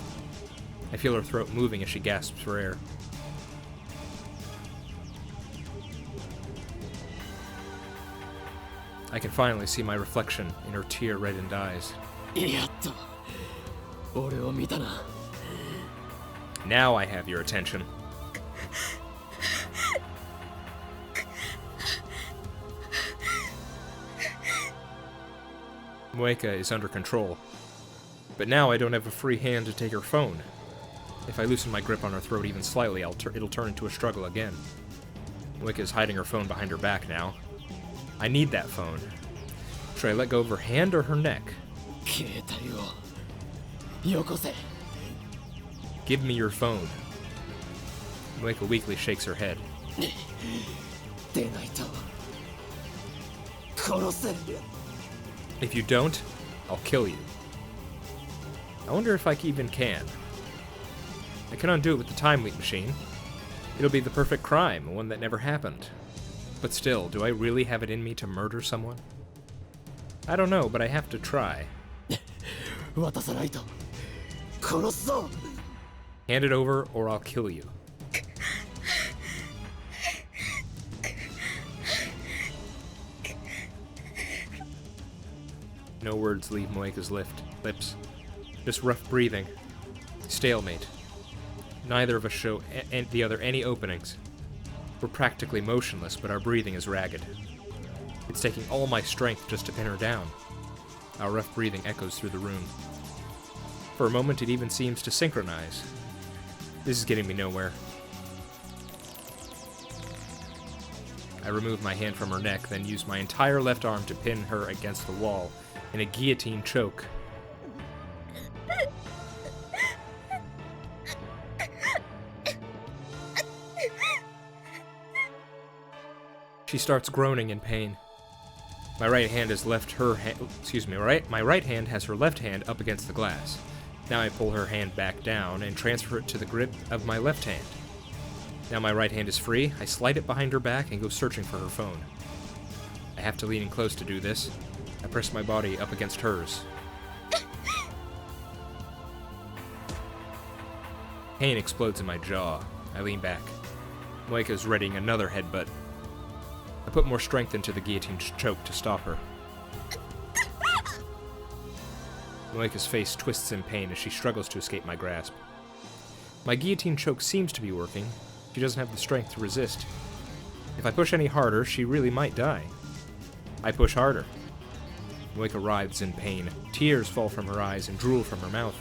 I feel her throat moving as she gasps for air. I can finally see my reflection in her tear-reddened eyes. やっと俺を見たな。 Now I have your attention. Moeka is under control. But now I don't have a free hand to take her phone. If I loosen my grip on her throat even slightly, it'll turn into a struggle again. Moeka is hiding her phone behind her back now. I need that phone. Should I let go of her hand or her neck? 携帯をよこせ。 Give me your phone. Moeka weakly shakes her head. 出ないと殺せ。 If you don't, I'll kill you. I wonder if I even can. I can undo it with the time leap machine. It'll be the perfect crime, one that never happened. But still, do I really have it in me to murder someone? I don't know, but I have to try. 渡さないと殺すぞ。 Hand it over, or I'll kill you. No words leave Moeka's lips. Just rough breathing. Stalemate. Neither of us show the other any openings. We're practically motionless, but our breathing is ragged. It's taking all my strength just to pin her down. Our rough breathing echoes through the room. For a moment, it even seems to synchronize. This is getting me nowhere. I remove my hand from her neck, then use my entire left arm to pin her against the wall in a guillotine choke. She starts groaning in pain. My right hand has left her my right hand has her left hand up against the glass. Now I pull her hand back down and transfer it to the grip of my left hand. Now my right hand is free, I slide it behind her back and go searching for her phone. I have to lean in close to do this. I press my body up against hers. Pain explodes in my jaw. I lean back. Moeka is readying another headbutt. I put more strength into the guillotine choke to stop her. Moeka's face twists in pain as she struggles to escape my grasp. My guillotine choke seems to be working. She doesn't have the strength to resist. If I push any harder, she really might die. I push harder. Moeka writhes in pain. Tears fall from her eyes and drool from her mouth.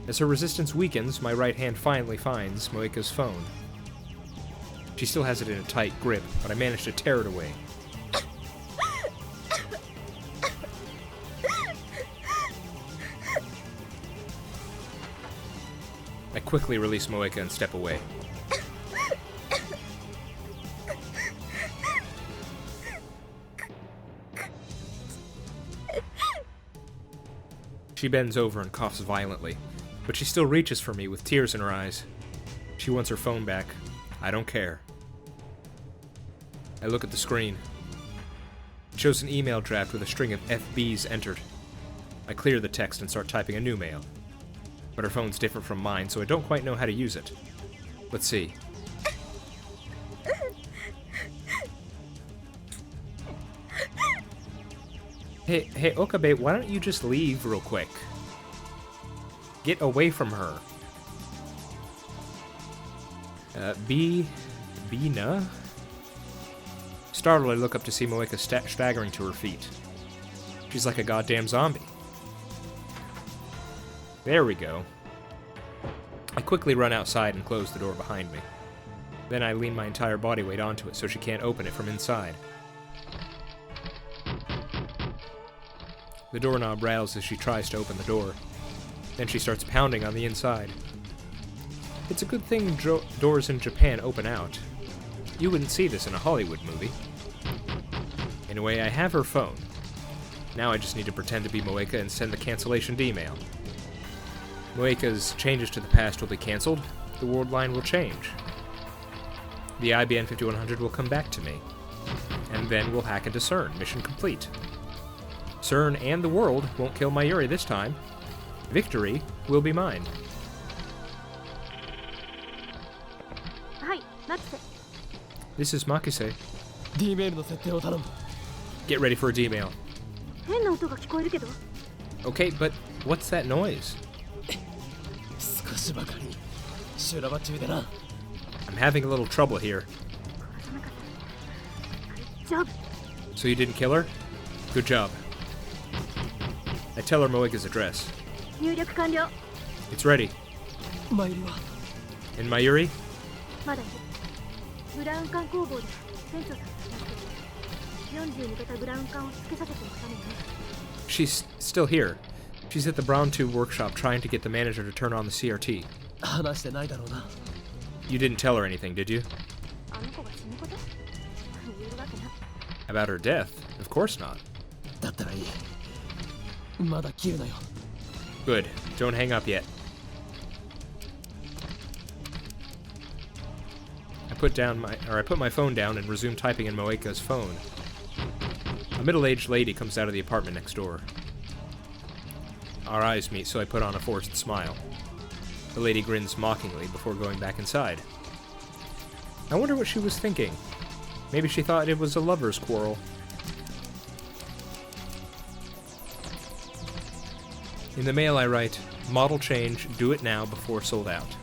As her resistance weakens, my right hand finally finds Moeka's phone. She still has it in a tight grip, but I manage to tear it away. I quickly release Moeka and step away. She bends over and coughs violently, but she still reaches for me with tears in her eyes. She wants her phone back. I don't care. I look at the screen. It shows an email draft with a string of FBs entered. I clear the text and start typing a new mail. But her phone's different from mine, so I don't quite know how to use it. Let's see. Hey, Okabe, why don't you just leave real quick? Get away from her. Bina? Startled, I look up to see Moeka staggering to her feet. She's like a goddamn zombie. There we go. I quickly run outside and close the door behind me. Then I lean my entire body weight onto it so she can't open it from inside. The doorknob rattles as she tries to open the door. Then she starts pounding on the inside. It's a good thing doors in Japan open out. You wouldn't see this in a Hollywood movie. Anyway, I have her phone. Now I just need to pretend to be Moeka and send the cancellation email. Moeka's changes to the past will be cancelled. The world line will change. The IBN 5100 will come back to me. And then we'll hack into CERN. Mission complete. CERN and the world won't kill Mayuri this time. Victory will be mine. Hi, Matsu. This is Makise. D メールの設定を頼む。Get ready for a D-mail. 変な音が聞こえるけど。 Okay, but what's that noise? 少しばかり修羅場中でな。 I'm having a little trouble here. 殺さなかった。大丈夫。 So you didn't kill her? Good job. I tell her Moega's address. 入力完了。 It's ready. マイリは In Mayuri? まだいる。ブラウン管工房で船長さんと話してる。40に型ブラウン管をつけさせてもらうのね。 She's still here. She's at the Brown Tube workshop trying to get the manager to turn on the CRT. 話してないだろうな。 You didn't tell her anything, did you? あの子が死ぬこと言えるわけない。 About her death? Of course not. だったらいい。まだ切るなよ。 Good. Don't hang up yet. I put my phone down and resume typing in Moeka's phone. A middle-aged lady comes out of the apartment next door. Our eyes meet, so I put on a forced smile. The lady grins mockingly before going back inside. I wonder what she was thinking. Maybe she thought it was a lover's quarrel. In the mail I write, model change, do it now before sold out.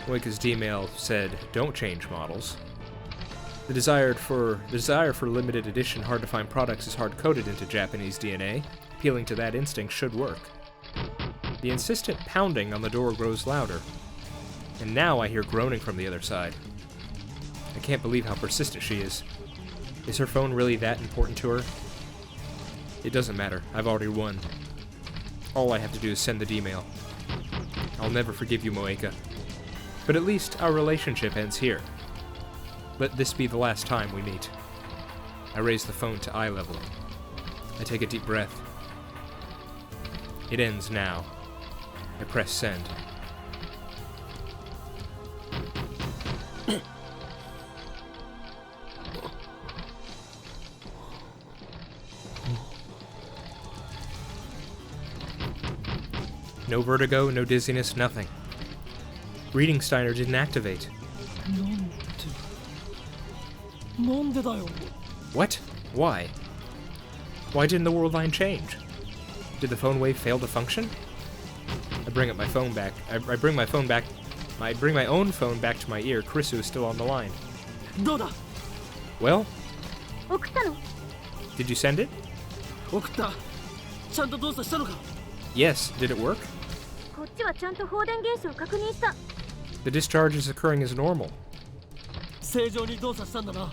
Moeka's D-mail said, don't change models. The desire for limited edition hard-to-find products is hard-coded into Japanese DNA. Appealing to that instinct should work. The insistent pounding on the door grows louder. And now I hear groaning from the other side. I can't believe how persistent she is. Is her phone really that important to her? It doesn't matter. I've already won. All I have to do is send the D-mail. I'll never forgive you, Moeka. But at least our relationship ends here. Let this be the last time we meet. I raise the phone to eye level. I take a deep breath. It ends now. I press send. No vertigo, no dizziness, nothing. Reading Steiner didn't activate. なんでだよ。 What? Why? Why didn't the world line change? Did the phone wave fail to function? I bring up my phone back. I bring my phone back. I bring my own phone back to my ear. Kurisu is still on the line. どうだ。 Well, 送ったの？ did you send it? 送った。ちゃんと動作したのか。 Yes. Did it work? こっちはちゃんと放電現象を確認した。 The discharge is occurring as normal. 正常に動作したんだな。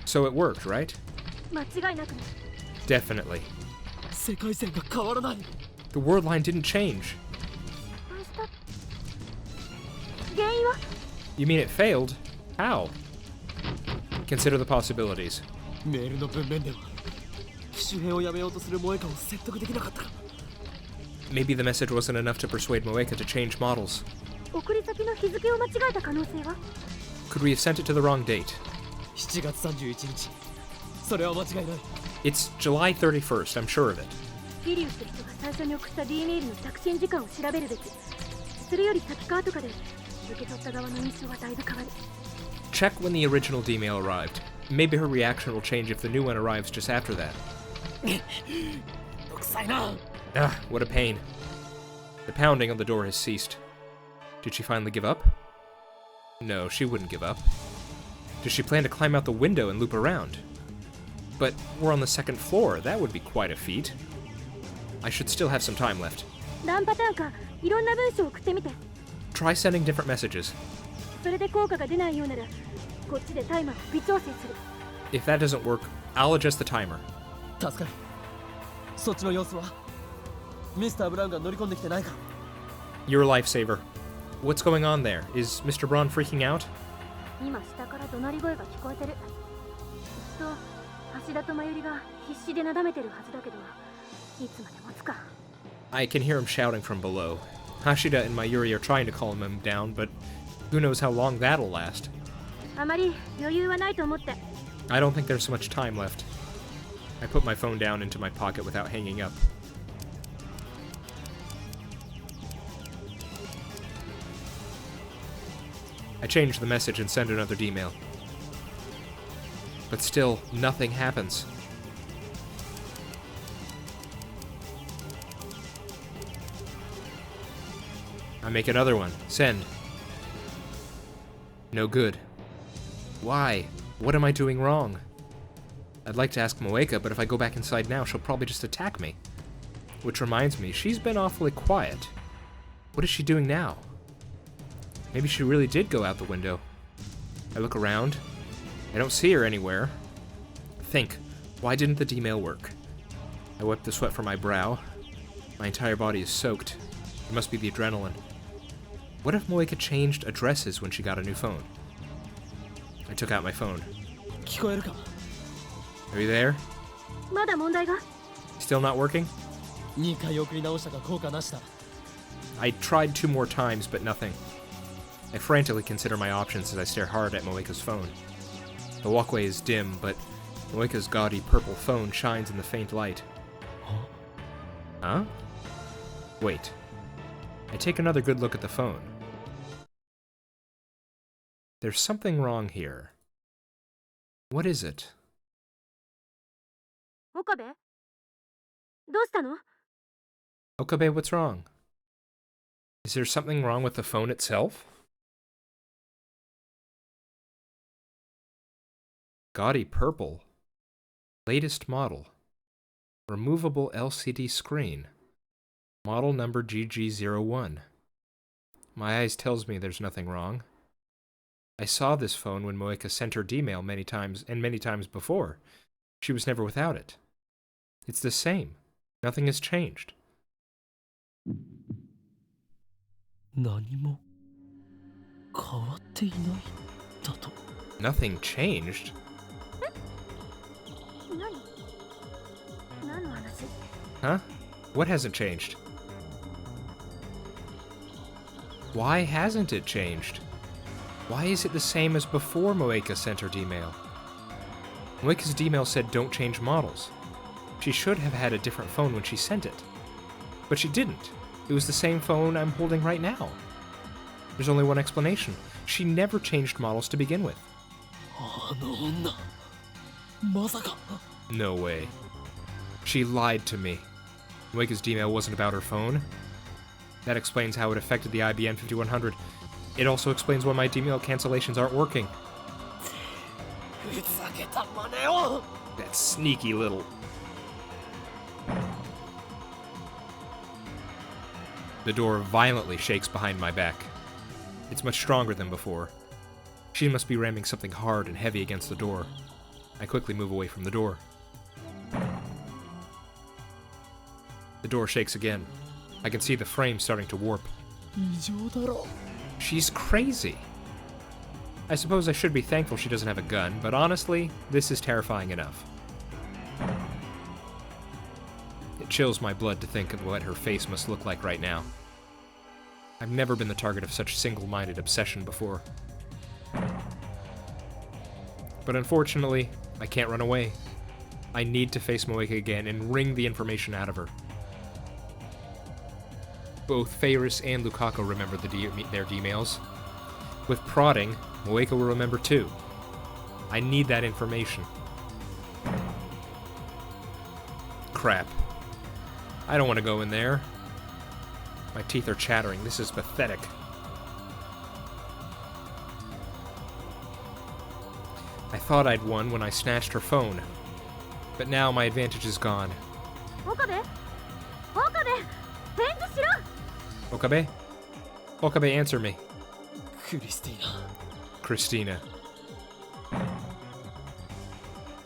So it worked, right? 間違いなくね。 Definitely. 世界線が変わらない。 The world line didn't change. 失敗した。原因は？ You mean it failed? How? Consider the possibilities. メールの文面では機種変をやめようとする萌えかを説得できなかった。 Maybe the message wasn't enough to persuade Moeka to change models. 送り先の日付を間違えた可能性は？ Could we have sent it to the wrong date? 7月31日。それは間違いない。 It's July 31st, I'm sure of it. フィリウスって人が最初に送った D メールの着信時間を調べるべき。それより先か後かで受け取った側の印象はだいぶ変わる。 Check when the original D-mail arrived. Maybe her reaction will change if the new one arrives just after that. くさいな。 Ah, what a pain. The pounding on the door has ceased. Did she finally give up? No, she wouldn't give up. Does she plan to climb out the window and loop around? But we're on the second floor. That would be quite a feat. I should still have some time left. 何パターンかいろんな文章を送ってみて。 Try sending different messages. それで効果が出ないようならこっちでタイマーを微調整する。 If that doesn't work, I'll adjust the timer. 助かる。そっちの様子はミスター・ブラウンが乗り込んできてないか。 You're a lifesaver. What's going on there? Is Mr. Braun freaking out? 今下から怒鳴り声が聞こえてる。きっと橋田と真由里が必死でなだめてるはずだけどいつまで持つか。 I can hear him shouting from below. Hashida and Mayuri are trying to calm him down, but who knows how long that'll last. あまり余裕はないと思って。 I don't think there's so much time left. I put my phone down into my pocket without hanging up. I change the message and send another D-mail. But still, nothing happens. I make another one. Send. No good. Why? What am I doing wrong? I'd like to ask Moeka, but if I go back inside now, she'll probably just attack me. Which reminds me, she's been awfully quiet. What is she doing now? Maybe she really did go out the window. I look around. I don't see her anywhere. Think, why didn't the D-mail work? I wipe the sweat from my brow. My entire body is soaked. It must be the adrenaline. What if Moeka changed addresses when she got a new phone? I took out my phone. 聞こえるか? Are you there? まだ問題が? Still not working? 2回送り直したが効果なしだ。 I tried 2 more times, but nothing. I frantically consider my options as I stare hard at Moeka's phone. The walkway is dim, but Moeka's gaudy purple phone shines in the faint light. Huh? Wait. I take another good look at the phone. There's something wrong here. What is it? 岡部どうしたの? Okabe, what's wrong? Is there something wrong with the phone itself? Gaudy purple. Latest model. Removable LCD screen. Model number GG01. My eyes tells me there's nothing wrong. I saw this phone when Moeka sent her D-mail many times before. She was never without it. It's the same. Nothing has changed. 何も変わっていないだと? Nothing changed? 何の話? Huh? What hasn't changed? Why hasn't it changed? Why is it the same as before Moeka sent her D-mail? Moeka's D-mail said don't change models. She should have had a different phone when she sent it. But she didn't. It was the same phone I'm holding right now. There's only one explanation. She never changed models to begin with. あの女まさか? No way. She lied to me. Moeka's D-mail wasn't about her phone. That explains how it affected the IBM 5100. It also explains why my D-mail cancellations aren't working. ふざけた真似を! That sneaky little... The door violently shakes behind my back. It's much stronger than before. She must be ramming something hard and heavy against the door. I quickly move away from the door. The door shakes again. I can see the frame starting to warp. 異常だろ. She's crazy. I suppose I should be thankful she doesn't have a gun, but honestly, this is terrifying enough. It chills my blood to think of what her face must look like right now. I've never been the target of such single-minded obsession before. But unfortunately, I can't run away. I need to face Moeka again and wring the information out of her. Both Feiris and Lukaku remember their D-mails. With prodding, Moeka will remember too. I need that information. Crap. I don't want to go in there. My teeth are chattering. This is pathetic. I thought I'd won when I snatched her phone. But now my advantage is gone. Okabe? Okabe! 返事しろ! Okabe? Okabe, answer me. クリスティーナ Christina.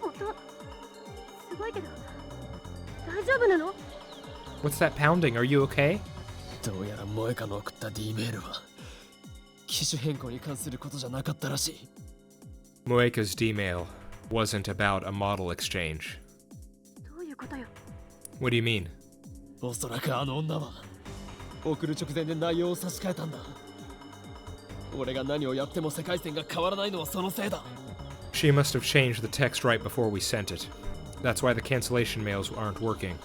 音すごいけど大丈夫なの? What's that pounding? Are you okay? どうやらモエカの送った D メールは機種変更に関することじゃなかったらしい。 Moeka's D-mail wasn't about a model exchange. どういうことよ? What do you mean? おそらくあの女は送る直前で内容を差し替えたんだ。俺が何をやっても世界線が変わらないのはそのせいだ。 She must have changed the text right before we sent it. That's why the cancellation mails aren't working.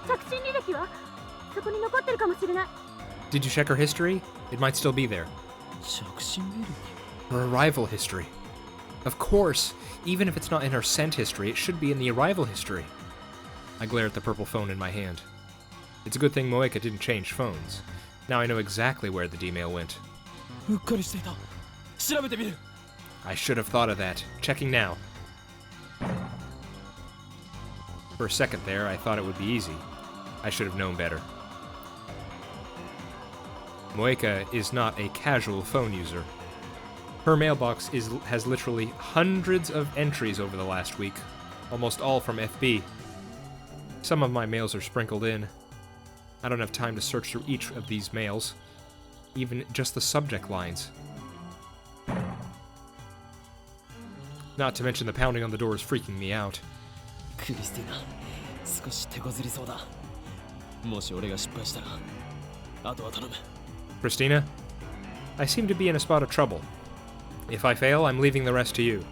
着信履歴はそこに残ってるかもしれない。 Did you check her history? It might still be there. 着信履歴 Her arrival history. Of course, even if it's not in her sent history, it should be in the arrival history. I glare at the purple phone in my hand. It's a good thing Moeka didn't change phones. Now I know exactly where the D-mail went. うっかりしていた。調べてみる。 I should have thought of that. Checking now. For a second there, I thought it would be easy. I should have known better. Moeka is not a casual phone user. Her mailbox has literally hundreds of entries over the last week, almost all from FB. Some of my mails are sprinkled in. I don't have time to search through each of these mails, even just the subject lines. Not to mention the pounding on the door is freaking me out. クリスティーナ、少し手こずりそうだ。もし俺が失敗したら、あとは頼む。 Christina, I seem to be in a spot of trouble. If I fail, I'm leaving the rest to you.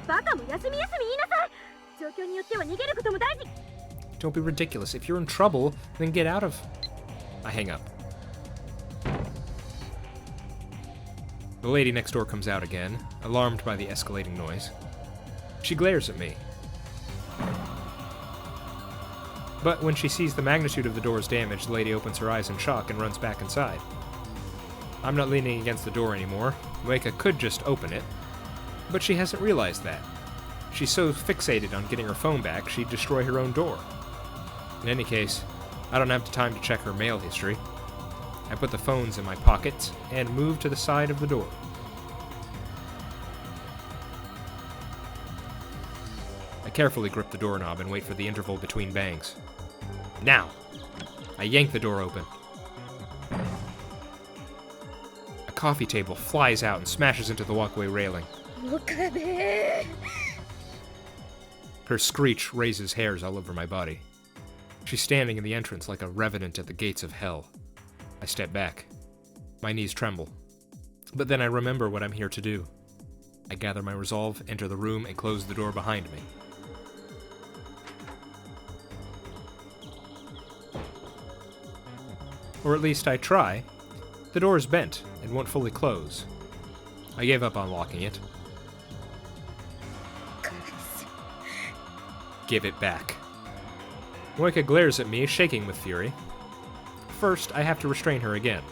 バカも休み休み言いなさい。状況によっては逃げることも大事。 Don't be ridiculous. If you're in trouble, then get out of... I hang up. The lady next door comes out again, alarmed by the escalating noise. She glares at me. But when she sees the magnitude of the door's damage, the lady opens her eyes in shock and runs back inside. I'm not leaning against the door anymore. Moeka could just open it, but she hasn't realized that. She's so fixated on getting her phone back, she'd destroy her own door. In any case, I don't have the time to check her mail history. I put the phones in my pockets and move to the side of the door. I carefully grip the doorknob and wait for the interval between bangs. Now! I yank the door open. A coffee table flies out and smashes into the walkway railing. Her screech raises hairs all over my body. She's standing in the entrance like a revenant at the gates of hell. I step back. My knees tremble. But then I remember what I'm here to do. I gather my resolve, enter the room, and close the door behind me. Or at least I try. The door is bent and won't fully close. I gave up on locking it. Give it back. Moeka glares at me, shaking with fury. First, I have to restrain her again.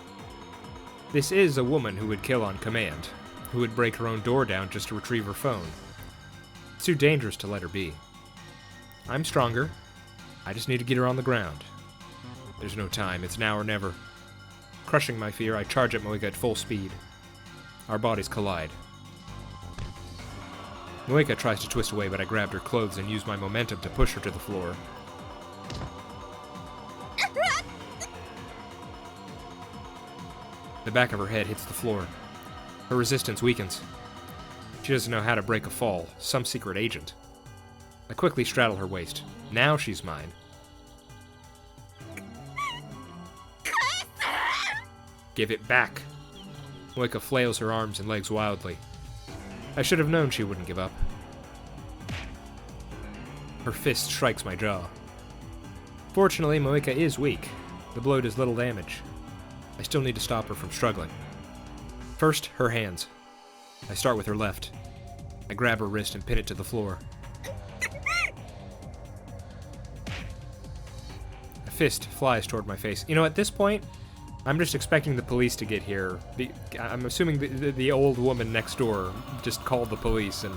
This is a woman who would kill on command, who would break her own door down just to retrieve her phone. It's too dangerous to let her be. I'm stronger. I just need to get her on the ground. There's no time, it's now or never. Crushing my fear, I charge at Moeka at full speed. Our bodies collide. Moeka tries to twist away, but I grabbed her clothes and used my momentum to push her to the floor. The back of her head hits the floor. Her resistance weakens. She doesn't know how to break a fall, some secret agent. I quickly straddle her waist. Now she's mine. Give it back. Moeka flails her arms and legs wildly. I should have known she wouldn't give up. Her fist strikes my jaw. Fortunately, Moeka is weak. The blow does little damage. I still need to stop her from struggling. First, her hands. I start with her left. I grab her wrist and pin it to the floor. A fist flies toward my face. You know, at this point, I'm just expecting the police to get here. I'm assuming the old woman next door just called the police and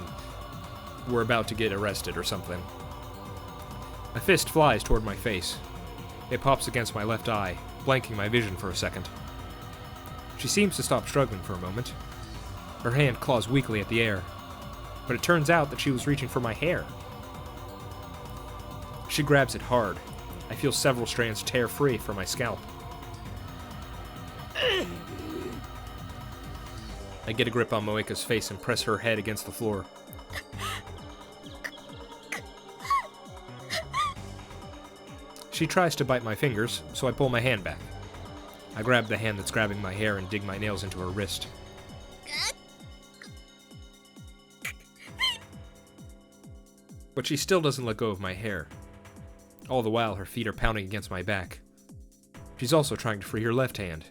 we're about to get arrested or something. A fist flies toward my face. It pops against my left eye, blanking my vision for a second. She seems to stop struggling for a moment. Her hand claws weakly at the air, but it turns out that she was reaching for my hair. She grabs it hard. I feel several strands tear free from my scalp. I get a grip on Moeka's face and press her head against the floor. She tries to bite my fingers, so I pull my hand back. I grab the hand that's grabbing my hair and dig my nails into her wrist. But she still doesn't let go of my hair. All the while, her feet are pounding against my back. She's also trying to free her left hand.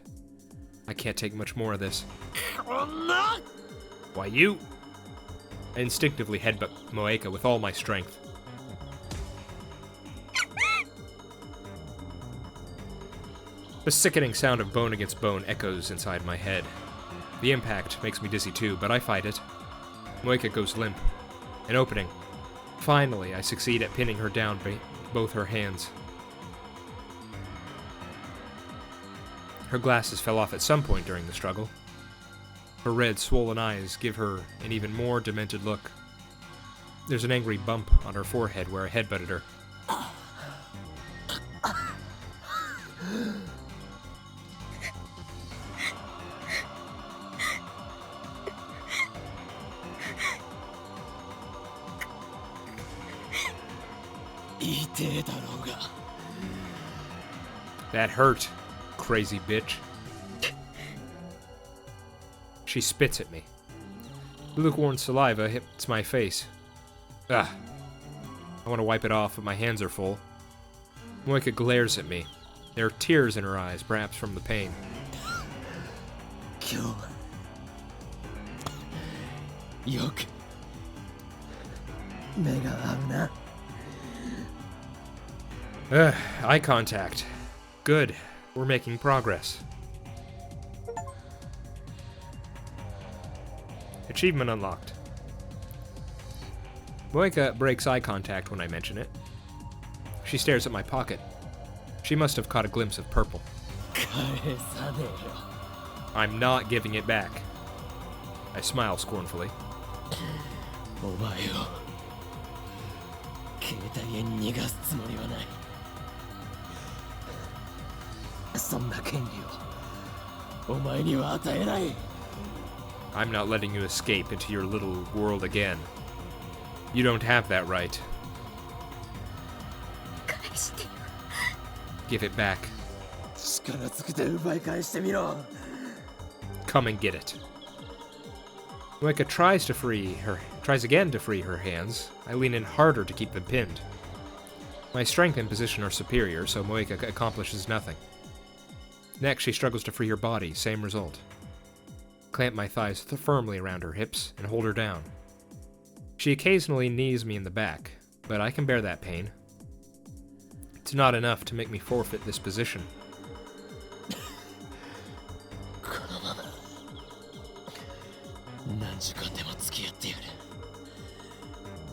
I can't take much more of this. Why, you? I instinctively headbutt Moeka with all my strength. The sickening sound of bone against bone echoes inside my head. The impact makes me dizzy too, but I fight it. Moika goes limp. An opening. Finally, I succeed at pinning her down by both her hands. Her glasses fell off at some point during the struggle. Her red, swollen eyes give her an even more demented look. There's an angry bump on her forehead where I headbutted her. That hurt, crazy bitch. She spits at me. Lukewarm saliva hits my face. Ugh. I want to wipe it off, but my hands are full. Moika glares at me. There are tears in her eyes, perhaps from the pain. Kill. Yoke. Mega Eye contact. Good. We're making progress. Achievement unlocked. Moika breaks eye contact when I mention it. She stares at my pocket. She must have caught a glimpse of purple. I'm not giving it back. I smile scornfully. I'm not letting you escape into your little world again. You don't have that right. Give it back. Come and get it. Moika tries again to free her hands. I lean in harder to keep them pinned. My strength and position are superior, so Moika accomplishes nothing. Next, she struggles to free her body, same result. Clamp my thighs firmly around her hips and hold her down. She occasionally knees me in the back, but I can bear that pain. It's not enough to make me forfeit this position.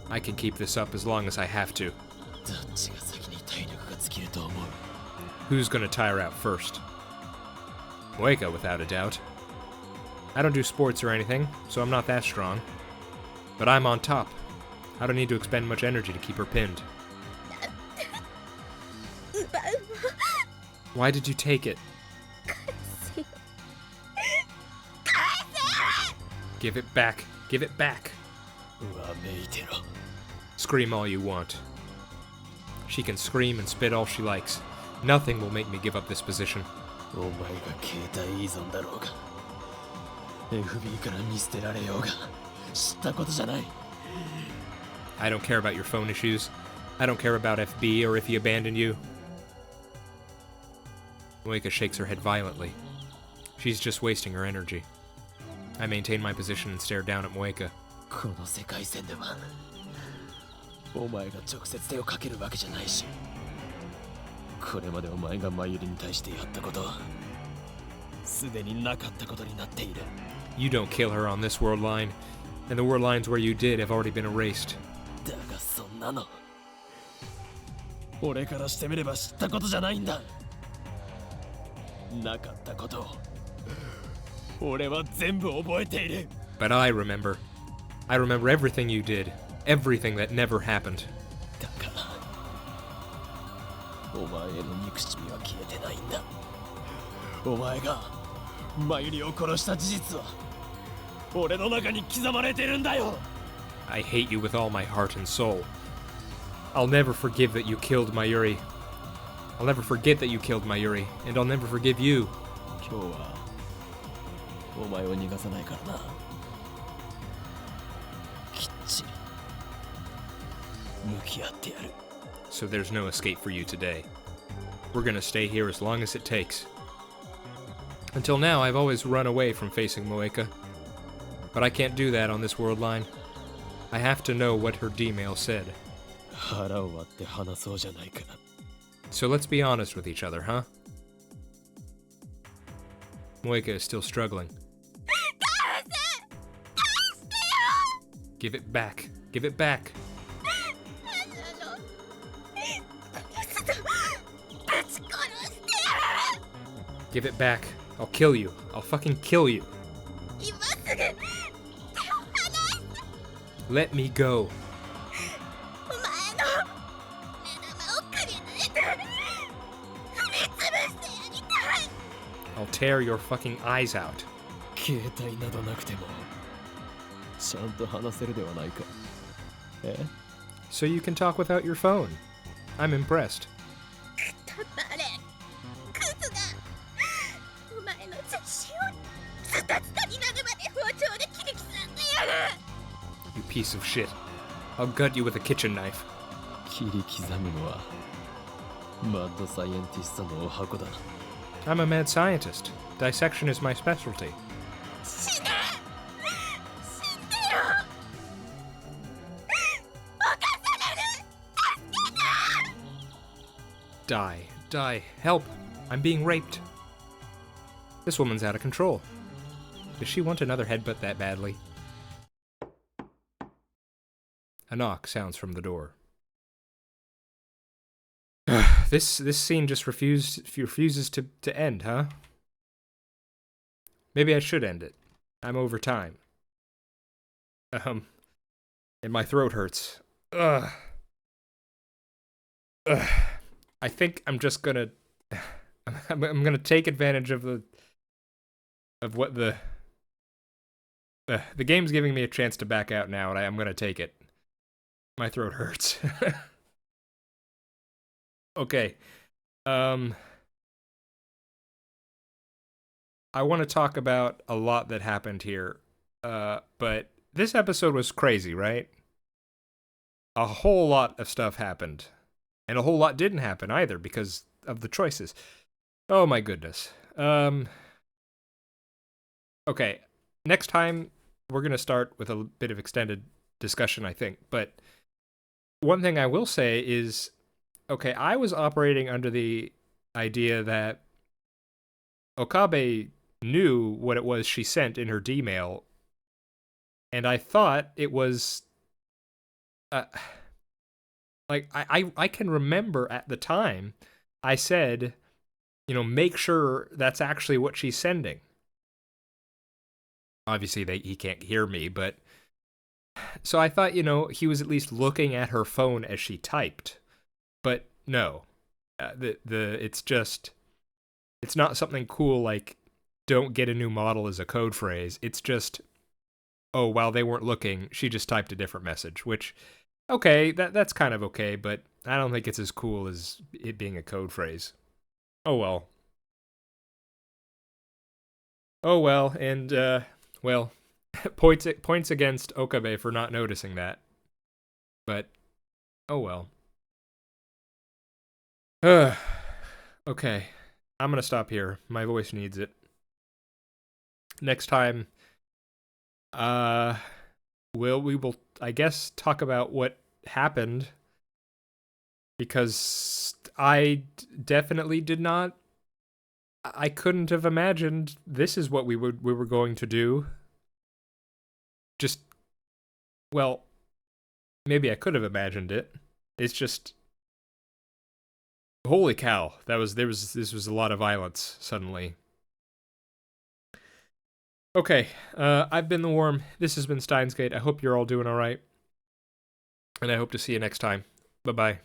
I can keep this up as long as I have to. Who's gonna tire out first? Moika, without a doubt. I don't do sports or anything, so I'm not that strong. But I'm on top. I don't need to expend much energy to keep her pinned. Why did you take it? Give it back. Give it back. Scream all you want. She can scream and spit all she likes. Nothing will make me give up this position. I don't care about your phone issues. I don't care about FB or if he abandoned you. Moika shakes her head violently. She's just wasting her energy. I maintain my position and stare down at Moika. You don't kill her on this world line, and the world lines where you did have already been erased. But I remember. I remember everything you did. Everything that never happened. I hate you with all my heart and soul. I'll never forgive that you killed Mayuri. I'll never forget that you killed Mayuri, and I'll never forgive you. So there's no escape for you today. We're gonna stay here as long as it takes. Until now, I've always run away from facing Moika. But I can't do that on this world line. I have to know what her D-mail said. So let's be honest with each other, huh? Moika is still struggling. Give it back. Give it back. Give it back. I'll kill you. I'll fucking kill you. Let me go. I'll tear your fucking eyes out. 携帯などなくてもちゃんと話せるではないか。え？ So you can talk without your phone. I'm impressed. You piece of shit. I'll gut you with a kitchen knife. 切り刻むのはマッドサイエンティストのお箱だ。I'm a mad scientist. Dissection is my specialty. Die. Die. Help. I'm being raped. This woman's out of control. Does she want another headbutt that badly? A knock sounds from the door. This scene just refuses to end, huh? Maybe I should end it. I'm over time. And my throat hurts. Ugh. I think I'm just gonna I'm gonna take advantage of what the game's giving me a chance to back out now, and I'm gonna take it. My throat hurts. Okay. I want to talk about a lot that happened here. But this episode was crazy, right? A whole lot of stuff happened. And a whole lot didn't happen either because of the choices. Oh my goodness. Okay. Next time, we're going to start with a bit of extended discussion, I think. But one thing I will say is, okay, I was operating under the idea that Okabe knew what it was she sent in her D-mail, and I thought it was, like, I can remember at the time, I said, you know, make sure that's actually what she's sending. Obviously, he can't hear me, but, so I thought, you know, he was at least looking at her phone as she typed. But no, it's not something cool like "don't get a new model" as a code phrase. It's just, oh, while they weren't looking, she just typed a different message. Which, okay, that's kind of okay, but I don't think it's as cool as it being a code phrase. Oh well. Oh well, and well, points against Okabe for not noticing that. But oh well. Okay, I'm gonna stop here. My voice needs it. Next time, we will, I guess, talk about what happened, because I definitely did not. I couldn't have imagined this is what we were going to do. Just, well, maybe I could have imagined it. It's just, holy cow, this was a lot of violence suddenly. Okay, I've been the Worm. This has been Steins Gate. I hope you're all doing all right, and I hope to see you next time. Bye-bye.